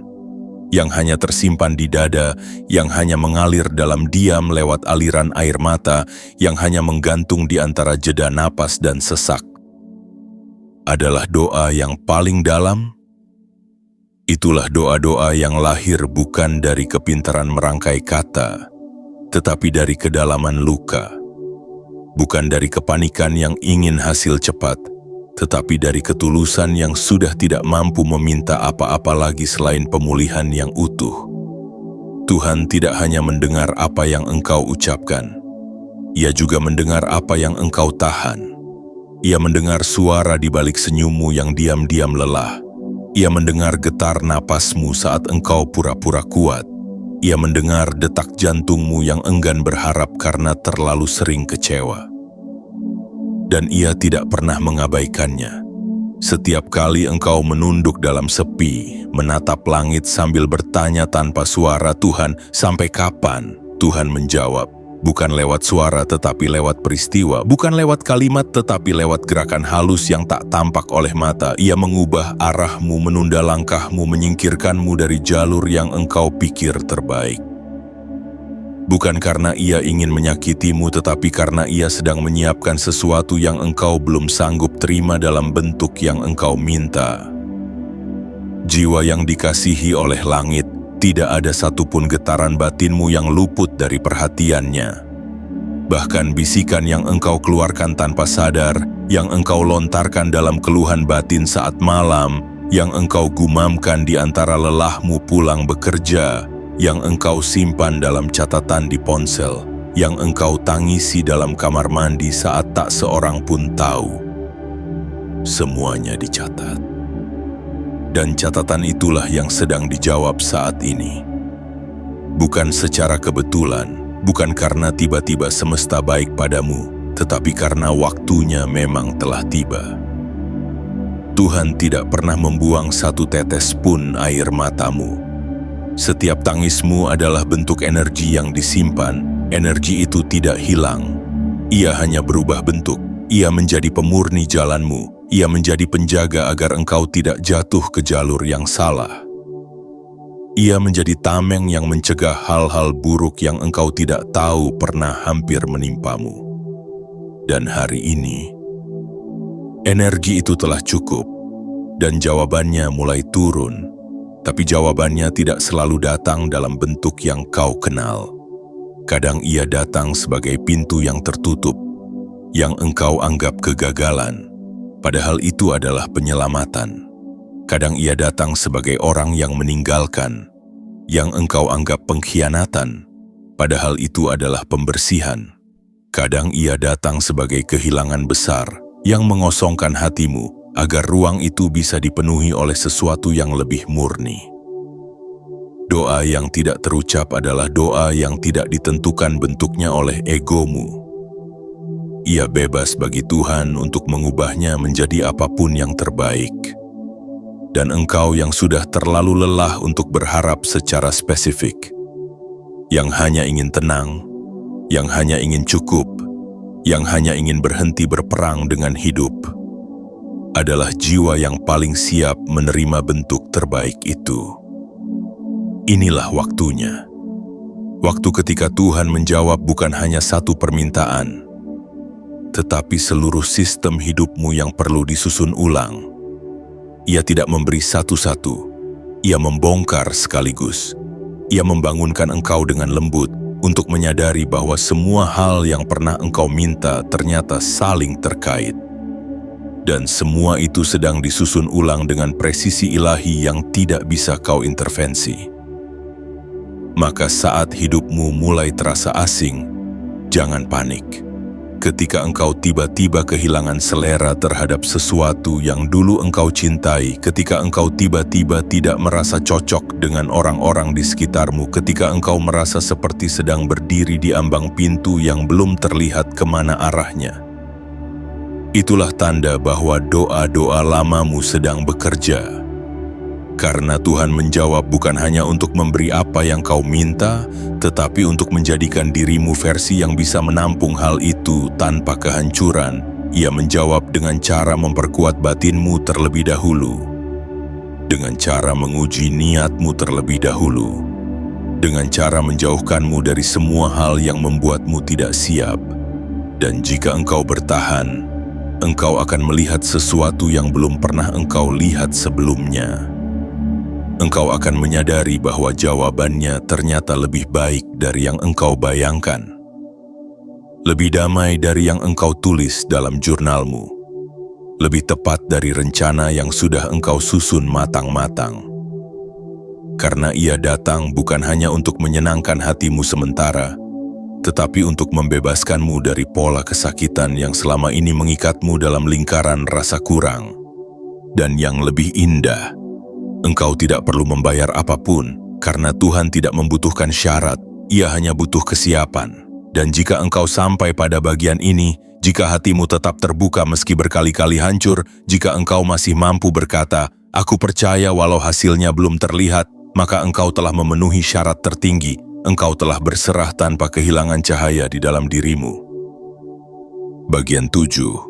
yang hanya tersimpan di dada, yang hanya mengalir dalam diam lewat aliran air mata, yang hanya menggantung di antara jeda napas dan sesak, adalah doa yang paling dalam? Itulah doa-doa yang lahir bukan dari kepintaran merangkai kata, tetapi dari kedalaman luka. Bukan dari kepanikan yang ingin hasil cepat, tetapi dari ketulusan yang sudah tidak mampu meminta apa-apa lagi selain pemulihan yang utuh. Tuhan tidak hanya mendengar apa yang engkau ucapkan, Ia juga mendengar apa yang engkau tahan. Ia mendengar suara di balik senyummu yang diam-diam lelah. Ia mendengar getar napasmu saat engkau pura-pura kuat. Ia mendengar detak jantungmu yang enggan berharap karena terlalu sering kecewa. Dan Ia tidak pernah mengabaikannya. Setiap kali engkau menunduk dalam sepi, menatap langit sambil bertanya tanpa suara, "Tuhan, sampai kapan?" Tuhan menjawab, bukan lewat suara tetapi lewat peristiwa, bukan lewat kalimat tetapi lewat gerakan halus yang tak tampak oleh mata. Ia mengubah arahmu, menunda langkahmu, menyingkirkanmu dari jalur yang engkau pikir terbaik. Bukan karena Ia ingin menyakitimu, tetapi karena Ia sedang menyiapkan sesuatu yang engkau belum sanggup terima dalam bentuk yang engkau minta. Jiwa yang dikasihi oleh langit, tidak ada satupun getaran batinmu yang luput dari perhatiannya. Bahkan bisikan yang engkau keluarkan tanpa sadar, yang engkau lontarkan dalam keluhan batin saat malam, yang engkau gumamkan di antara lelahmu pulang bekerja, yang engkau simpan dalam catatan di ponsel, yang engkau tangisi dalam kamar mandi saat tak seorang pun tahu. Semuanya dicatat. Dan catatan itulah yang sedang dijawab saat ini. Bukan secara kebetulan, bukan karena tiba-tiba semesta baik padamu, tetapi karena waktunya memang telah tiba. Tuhan tidak pernah membuang satu tetes pun air matamu. Setiap tangismu adalah bentuk energi yang disimpan. Energi itu tidak hilang. Ia hanya berubah bentuk. Ia menjadi pemurni jalanmu. Ia menjadi penjaga agar engkau tidak jatuh ke jalur yang salah. Ia menjadi tameng yang mencegah hal-hal buruk yang engkau tidak tahu pernah hampir menimpamu. Dan hari ini, energi itu telah cukup, dan jawabannya mulai turun. Tapi jawabannya tidak selalu datang dalam bentuk yang kau kenal. Kadang ia datang sebagai pintu yang tertutup, yang engkau anggap kegagalan, padahal itu adalah penyelamatan. Kadang ia datang sebagai orang yang meninggalkan, yang engkau anggap pengkhianatan, padahal itu adalah pembersihan. Kadang ia datang sebagai kehilangan besar, yang mengosongkan hatimu, agar ruang itu bisa dipenuhi oleh sesuatu yang lebih murni. Doa yang tidak terucap adalah doa yang tidak ditentukan bentuknya oleh egomu. Ia bebas bagi Tuhan untuk mengubahnya menjadi apapun yang terbaik. Dan engkau yang sudah terlalu lelah untuk berharap secara spesifik, yang hanya ingin tenang, yang hanya ingin cukup, yang hanya ingin berhenti berperang dengan hidup, adalah jiwa yang paling siap menerima bentuk terbaik itu. Inilah waktunya. Waktu ketika Tuhan menjawab bukan hanya satu permintaan, tetapi seluruh sistem hidupmu yang perlu disusun ulang. Ia tidak memberi satu-satu, ia membongkar sekaligus. Ia membangunkan engkau dengan lembut untuk menyadari bahwa semua hal yang pernah engkau minta ternyata saling terkait. Dan semua itu sedang disusun ulang dengan presisi ilahi yang tidak bisa kau intervensi. Maka saat hidupmu mulai terasa asing, jangan panik. Ketika engkau tiba-tiba kehilangan selera terhadap sesuatu yang dulu engkau cintai, ketika engkau tiba-tiba tidak merasa cocok dengan orang-orang di sekitarmu, ketika engkau merasa seperti sedang berdiri di ambang pintu yang belum terlihat kemana arahnya, itulah tanda bahwa doa-doa lamamu sedang bekerja. Karena Tuhan menjawab bukan hanya untuk memberi apa yang kau minta, tetapi untuk menjadikan dirimu versi yang bisa menampung hal itu tanpa kehancuran. Ia menjawab dengan cara memperkuat batinmu terlebih dahulu, dengan cara menguji niatmu terlebih dahulu, dengan cara menjauhkanmu dari semua hal yang membuatmu tidak siap. Dan jika engkau bertahan, engkau akan melihat sesuatu yang belum pernah engkau lihat sebelumnya. Engkau akan menyadari bahwa jawabannya ternyata lebih baik dari yang engkau bayangkan. Lebih damai dari yang engkau tulis dalam jurnalmu. Lebih tepat dari rencana yang sudah engkau susun matang-matang. Karena ia datang bukan hanya untuk menyenangkan hatimu sementara, tetapi untuk membebaskanmu dari pola kesakitan yang selama ini mengikatmu dalam lingkaran rasa kurang. Dan yang lebih indah, engkau tidak perlu membayar apapun, karena Tuhan tidak membutuhkan syarat, ia hanya butuh kesiapan. Dan jika engkau sampai pada bagian ini, jika hatimu tetap terbuka meski berkali-kali hancur, jika engkau masih mampu berkata, "Aku percaya walau hasilnya belum terlihat," maka engkau telah memenuhi syarat tertinggi, engkau telah berserah tanpa kehilangan cahaya di dalam dirimu. Bagian 7.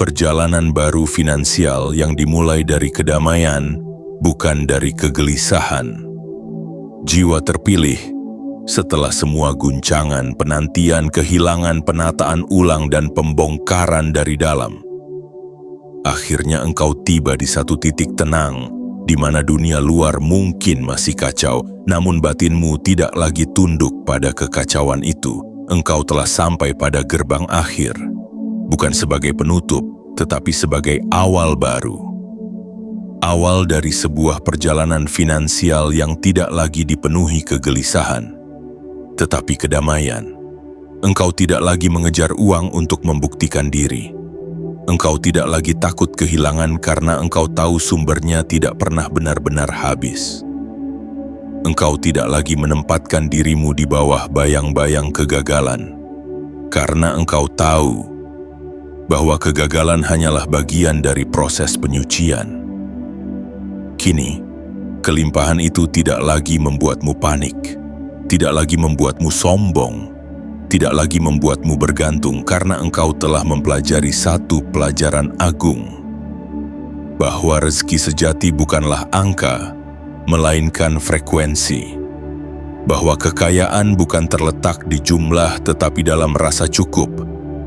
Perjalanan baru finansial yang dimulai dari kedamaian, bukan dari kegelisahan. Jiwa terpilih, setelah semua guncangan, penantian, kehilangan, penataan ulang, dan pembongkaran dari dalam, akhirnya engkau tiba di satu titik tenang, di mana dunia luar mungkin masih kacau, namun batinmu tidak lagi tunduk pada kekacauan itu. Engkau telah sampai pada gerbang akhir, bukan sebagai penutup, tetapi sebagai awal baru. Awal dari sebuah perjalanan finansial yang tidak lagi dipenuhi kegelisahan, tetapi kedamaian. Engkau tidak lagi mengejar uang untuk membuktikan diri. Engkau tidak lagi takut kehilangan karena engkau tahu sumbernya tidak pernah benar-benar habis. Engkau tidak lagi menempatkan dirimu di bawah bayang-bayang kegagalan, karena engkau tahu bahwa kegagalan hanyalah bagian dari proses penyucian. Kini, kelimpahan itu tidak lagi membuatmu panik, tidak lagi membuatmu sombong, tidak lagi membuatmu bergantung, karena engkau telah mempelajari satu pelajaran agung, bahwa rezeki sejati bukanlah angka, melainkan frekuensi, bahwa kekayaan bukan terletak di jumlah tetapi dalam rasa cukup,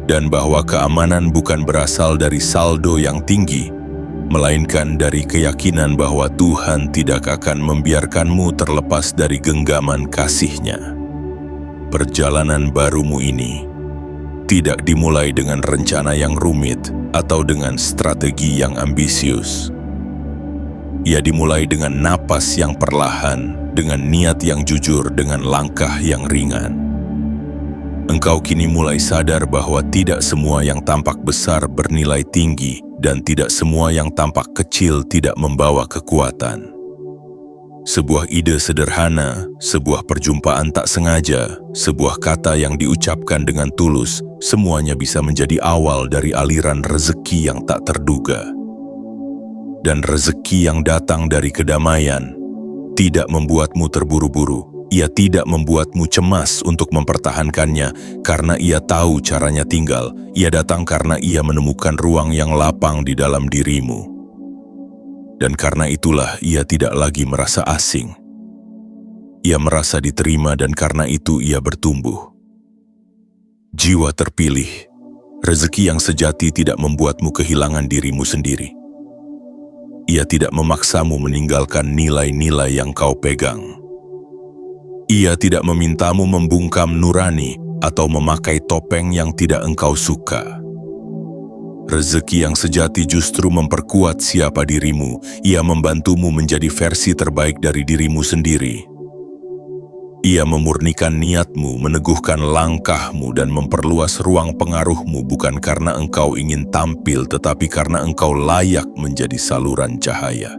dan bahwa keamanan bukan berasal dari saldo yang tinggi, melainkan dari keyakinan bahwa Tuhan tidak akan membiarkanmu terlepas dari genggaman kasih-Nya. Perjalanan barumu ini tidak dimulai dengan rencana yang rumit atau dengan strategi yang ambisius. Ia dimulai dengan napas yang perlahan, dengan niat yang jujur, dengan langkah yang ringan. Engkau kini mulai sadar bahwa tidak semua yang tampak besar bernilai tinggi dan tidak semua yang tampak kecil tidak membawa kekuatan. Sebuah ide sederhana, sebuah perjumpaan tak sengaja, sebuah kata yang diucapkan dengan tulus, semuanya bisa menjadi awal dari aliran rezeki yang tak terduga. Dan rezeki yang datang dari kedamaian tidak membuatmu terburu-buru. Ia tidak membuatmu cemas untuk mempertahankannya karena ia tahu caranya tinggal. Ia datang karena ia menemukan ruang yang lapang di dalam dirimu. Dan karena itulah ia tidak lagi merasa asing. Ia merasa diterima dan karena itu ia bertumbuh. Jiwa terpilih, rezeki yang sejati tidak membuatmu kehilangan dirimu sendiri. Ia tidak memaksamu meninggalkan nilai-nilai yang kau pegang. Ia tidak memintamu membungkam nurani atau memakai topeng yang tidak engkau suka. Rezeki yang sejati justru memperkuat siapa dirimu. Ia membantumu menjadi versi terbaik dari dirimu sendiri. Ia memurnikan niatmu, meneguhkan langkahmu, dan memperluas ruang pengaruhmu bukan karena engkau ingin tampil, tetapi karena engkau layak menjadi saluran cahaya.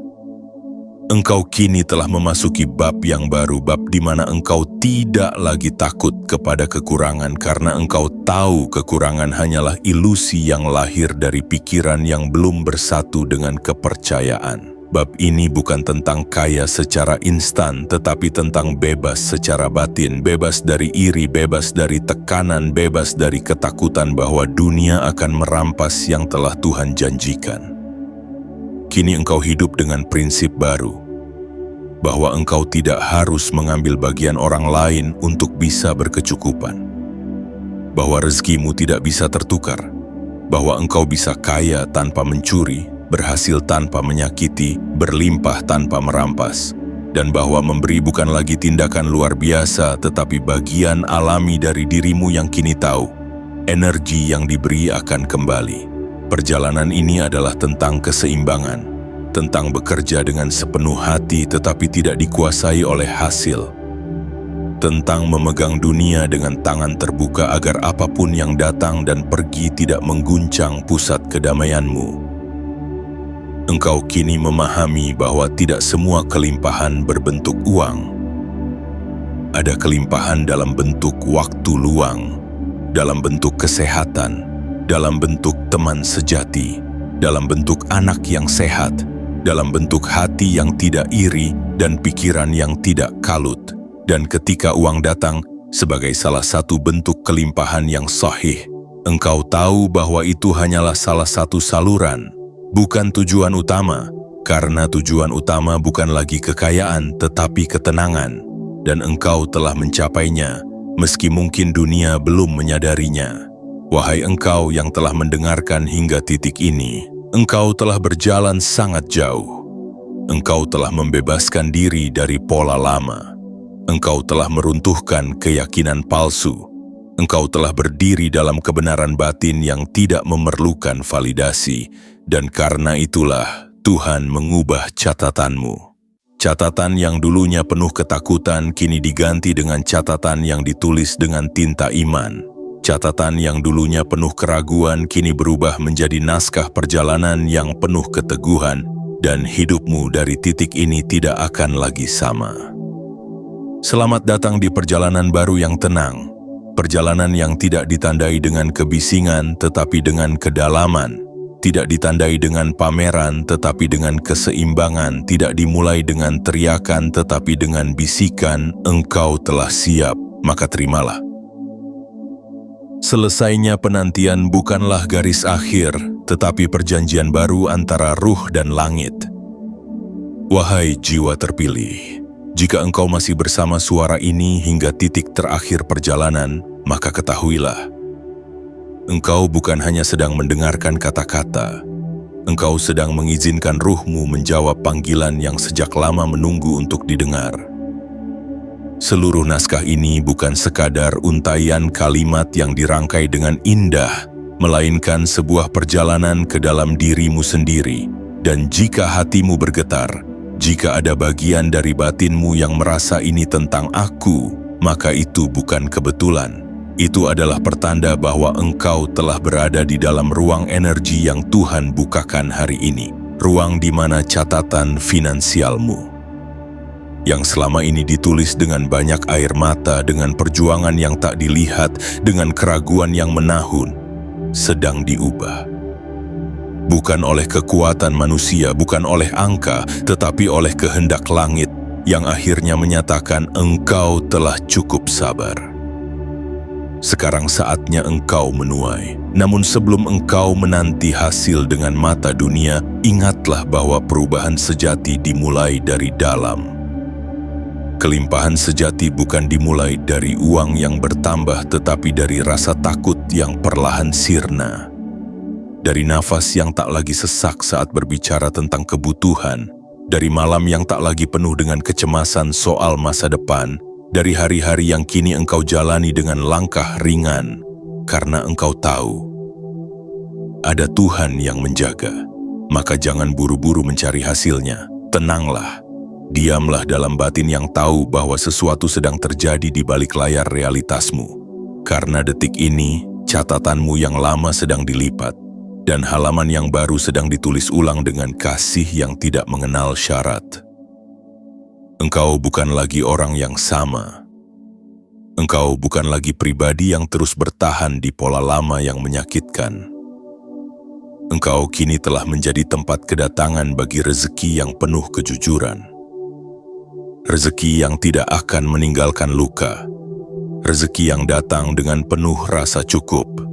Engkau kini telah memasuki bab yang baru, bab di mana engkau tidak lagi takut kepada kekurangan karena engkau tahu kekurangan hanyalah ilusi yang lahir dari pikiran yang belum bersatu dengan kepercayaan. Bab ini bukan tentang kaya secara instan, tetapi tentang bebas secara batin, bebas dari iri, bebas dari tekanan, bebas dari ketakutan bahwa dunia akan merampas yang telah Tuhan janjikan. Kini engkau hidup dengan prinsip baru, bahwa engkau tidak harus mengambil bagian orang lain untuk bisa berkecukupan, bahwa rezekimu tidak bisa tertukar, bahwa engkau bisa kaya tanpa mencuri, berhasil tanpa menyakiti, berlimpah tanpa merampas, dan bahwa memberi bukan lagi tindakan luar biasa tetapi bagian alami dari dirimu yang kini tahu, energi yang diberi akan kembali. Perjalanan ini adalah tentang keseimbangan, tentang bekerja dengan sepenuh hati tetapi tidak dikuasai oleh hasil, tentang memegang dunia dengan tangan terbuka agar apapun yang datang dan pergi tidak mengguncang pusat kedamaianmu. Engkau kini memahami bahwa tidak semua kelimpahan berbentuk uang. Ada kelimpahan dalam bentuk waktu luang, dalam bentuk kesehatan, dalam bentuk teman sejati, dalam bentuk anak yang sehat, dalam bentuk hati yang tidak iri dan pikiran yang tidak kalut. Dan ketika uang datang sebagai salah satu bentuk kelimpahan yang sahih, engkau tahu bahwa itu hanyalah salah satu saluran, bukan tujuan utama, karena tujuan utama bukan lagi kekayaan tetapi ketenangan, dan engkau telah mencapainya meski mungkin dunia belum menyadarinya. Wahai engkau yang telah mendengarkan hingga titik ini, engkau telah berjalan sangat jauh. Engkau telah membebaskan diri dari pola lama. Engkau telah meruntuhkan keyakinan palsu. Engkau telah berdiri dalam kebenaran batin yang tidak memerlukan validasi. Dan karena itulah Tuhan mengubah catatanmu. Catatan yang dulunya penuh ketakutan kini diganti dengan catatan yang ditulis dengan tinta iman. Catatan yang dulunya penuh keraguan kini berubah menjadi naskah perjalanan yang penuh keteguhan, dan hidupmu dari titik ini tidak akan lagi sama. Selamat datang di perjalanan baru yang tenang, perjalanan yang tidak ditandai dengan kebisingan tetapi dengan kedalaman, tidak ditandai dengan pameran tetapi dengan keseimbangan, tidak dimulai dengan teriakan tetapi dengan bisikan, engkau telah siap, maka terimalah. Selesainya penantian bukanlah garis akhir, tetapi perjanjian baru antara ruh dan langit. Wahai jiwa terpilih, jika engkau masih bersama suara ini hingga titik terakhir perjalanan, maka ketahuilah, engkau bukan hanya sedang mendengarkan kata-kata, engkau sedang mengizinkan ruhmu menjawab panggilan yang sejak lama menunggu untuk didengar. Seluruh naskah ini bukan sekadar untaian kalimat yang dirangkai dengan indah, melainkan sebuah perjalanan ke dalam dirimu sendiri. Dan jika hatimu bergetar, jika ada bagian dari batinmu yang merasa ini tentang aku, maka itu bukan kebetulan. Itu adalah pertanda bahwa engkau telah berada di dalam ruang energi yang Tuhan bukakan hari ini. Ruang di mana catatan finansialmu, yang selama ini ditulis dengan banyak air mata, dengan perjuangan yang tak dilihat, dengan keraguan yang menahun, sedang diubah. Bukan oleh kekuatan manusia, bukan oleh angka, tetapi oleh kehendak langit yang akhirnya menyatakan engkau telah cukup sabar. Sekarang saatnya engkau menuai. Namun sebelum engkau menanti hasil dengan mata dunia, ingatlah bahwa perubahan sejati dimulai dari dalam. Kelimpahan sejati bukan dimulai dari uang yang bertambah, tetapi dari rasa takut yang perlahan sirna. Dari nafas yang tak lagi sesak saat berbicara tentang kebutuhan. Dari malam yang tak lagi penuh dengan kecemasan soal masa depan. Dari hari-hari yang kini engkau jalani dengan langkah ringan. Karena engkau tahu, ada Tuhan yang menjaga. Maka jangan buru-buru mencari hasilnya. Tenanglah. Diamlah dalam batin yang tahu bahwa sesuatu sedang terjadi di balik layar realitasmu. Karena detik ini, catatanmu yang lama sedang dilipat, dan halaman yang baru sedang ditulis ulang dengan kasih yang tidak mengenal syarat. Engkau bukan lagi orang yang sama. Engkau bukan lagi pribadi yang terus bertahan di pola lama yang menyakitkan. Engkau kini telah menjadi tempat kedatangan bagi rezeki yang penuh kejujuran. Rezeki yang tidak akan meninggalkan luka. Rezeki yang datang dengan penuh rasa cukup.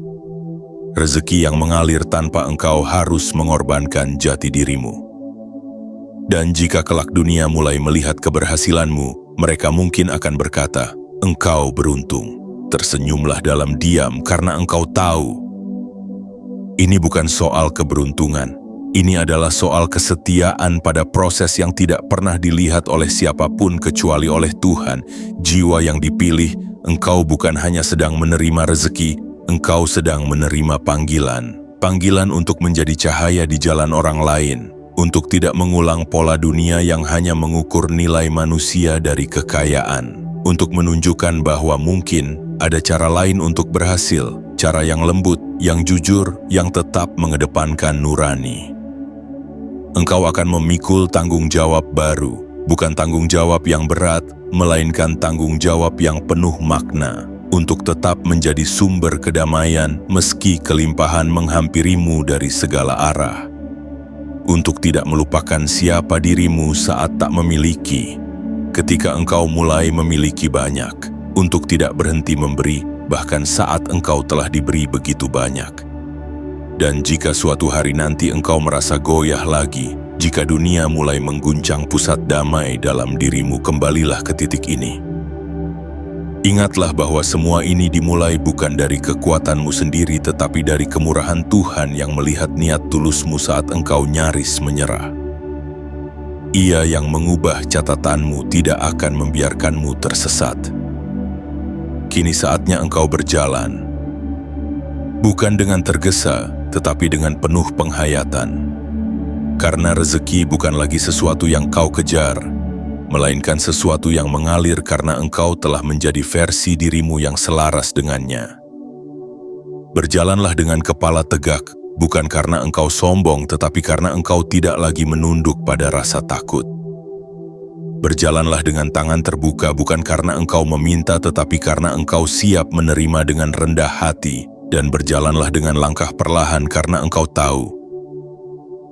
Rezeki yang mengalir tanpa engkau harus mengorbankan jati dirimu. Dan jika kelak dunia mulai melihat keberhasilanmu, mereka mungkin akan berkata, engkau beruntung. Tersenyumlah dalam diam karena engkau tahu. Ini bukan soal keberuntungan. Ini adalah soal kesetiaan pada proses yang tidak pernah dilihat oleh siapapun kecuali oleh Tuhan. Jiwa yang dipilih, engkau bukan hanya sedang menerima rezeki, engkau sedang menerima panggilan. Panggilan untuk menjadi cahaya di jalan orang lain, untuk tidak mengulang pola dunia yang hanya mengukur nilai manusia dari kekayaan, untuk menunjukkan bahwa mungkin ada cara lain untuk berhasil, cara yang lembut, yang jujur, yang tetap mengedepankan nurani. Engkau akan memikul tanggung jawab baru, bukan tanggung jawab yang berat, melainkan tanggung jawab yang penuh makna, untuk tetap menjadi sumber kedamaian meski kelimpahan menghampirimu dari segala arah. Untuk tidak melupakan siapa dirimu saat tak memiliki, ketika engkau mulai memiliki banyak, untuk tidak berhenti memberi, bahkan saat engkau telah diberi begitu banyak. Dan jika suatu hari nanti engkau merasa goyah lagi, jika dunia mulai mengguncang pusat damai dalam dirimu, kembalilah ke titik ini. Ingatlah bahwa semua ini dimulai bukan dari kekuatanmu sendiri, tetapi dari kemurahan Tuhan yang melihat niat tulusmu saat engkau nyaris menyerah. Ia yang mengubah catatanmu tidak akan membiarkanmu tersesat. Kini saatnya engkau berjalan, bukan dengan tergesa, tetapi dengan penuh penghayatan. Karena rezeki bukan lagi sesuatu yang kau kejar, melainkan sesuatu yang mengalir karena engkau telah menjadi versi dirimu yang selaras dengannya. Berjalanlah dengan kepala tegak, bukan karena engkau sombong, tetapi karena engkau tidak lagi menunduk pada rasa takut. Berjalanlah dengan tangan terbuka, bukan karena engkau meminta, tetapi karena engkau siap menerima dengan rendah hati. Dan berjalanlah dengan langkah perlahan karena engkau tahu,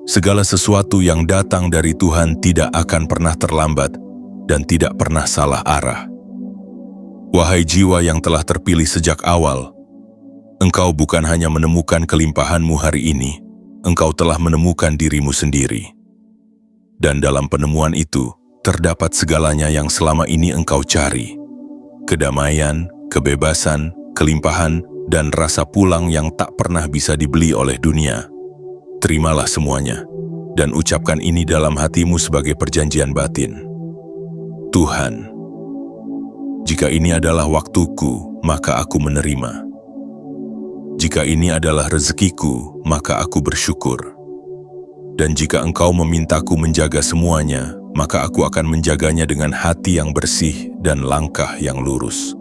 segala sesuatu yang datang dari Tuhan tidak akan pernah terlambat dan tidak pernah salah arah. Wahai jiwa yang telah terpilih sejak awal, engkau bukan hanya menemukan kelimpahanmu hari ini, engkau telah menemukan dirimu sendiri. Dan dalam penemuan itu, terdapat segalanya yang selama ini engkau cari. Kedamaian, kebebasan, kelimpahan, dan rasa pulang yang tak pernah bisa dibeli oleh dunia. Terimalah semuanya, dan ucapkan ini dalam hatimu sebagai perjanjian batin. Tuhan, Jika ini adalah waktuku, maka aku menerima. Jika ini adalah rezekiku, maka aku bersyukur. Dan jika engkau memintaku menjaga semuanya, maka aku akan menjaganya dengan hati yang bersih dan langkah yang lurus.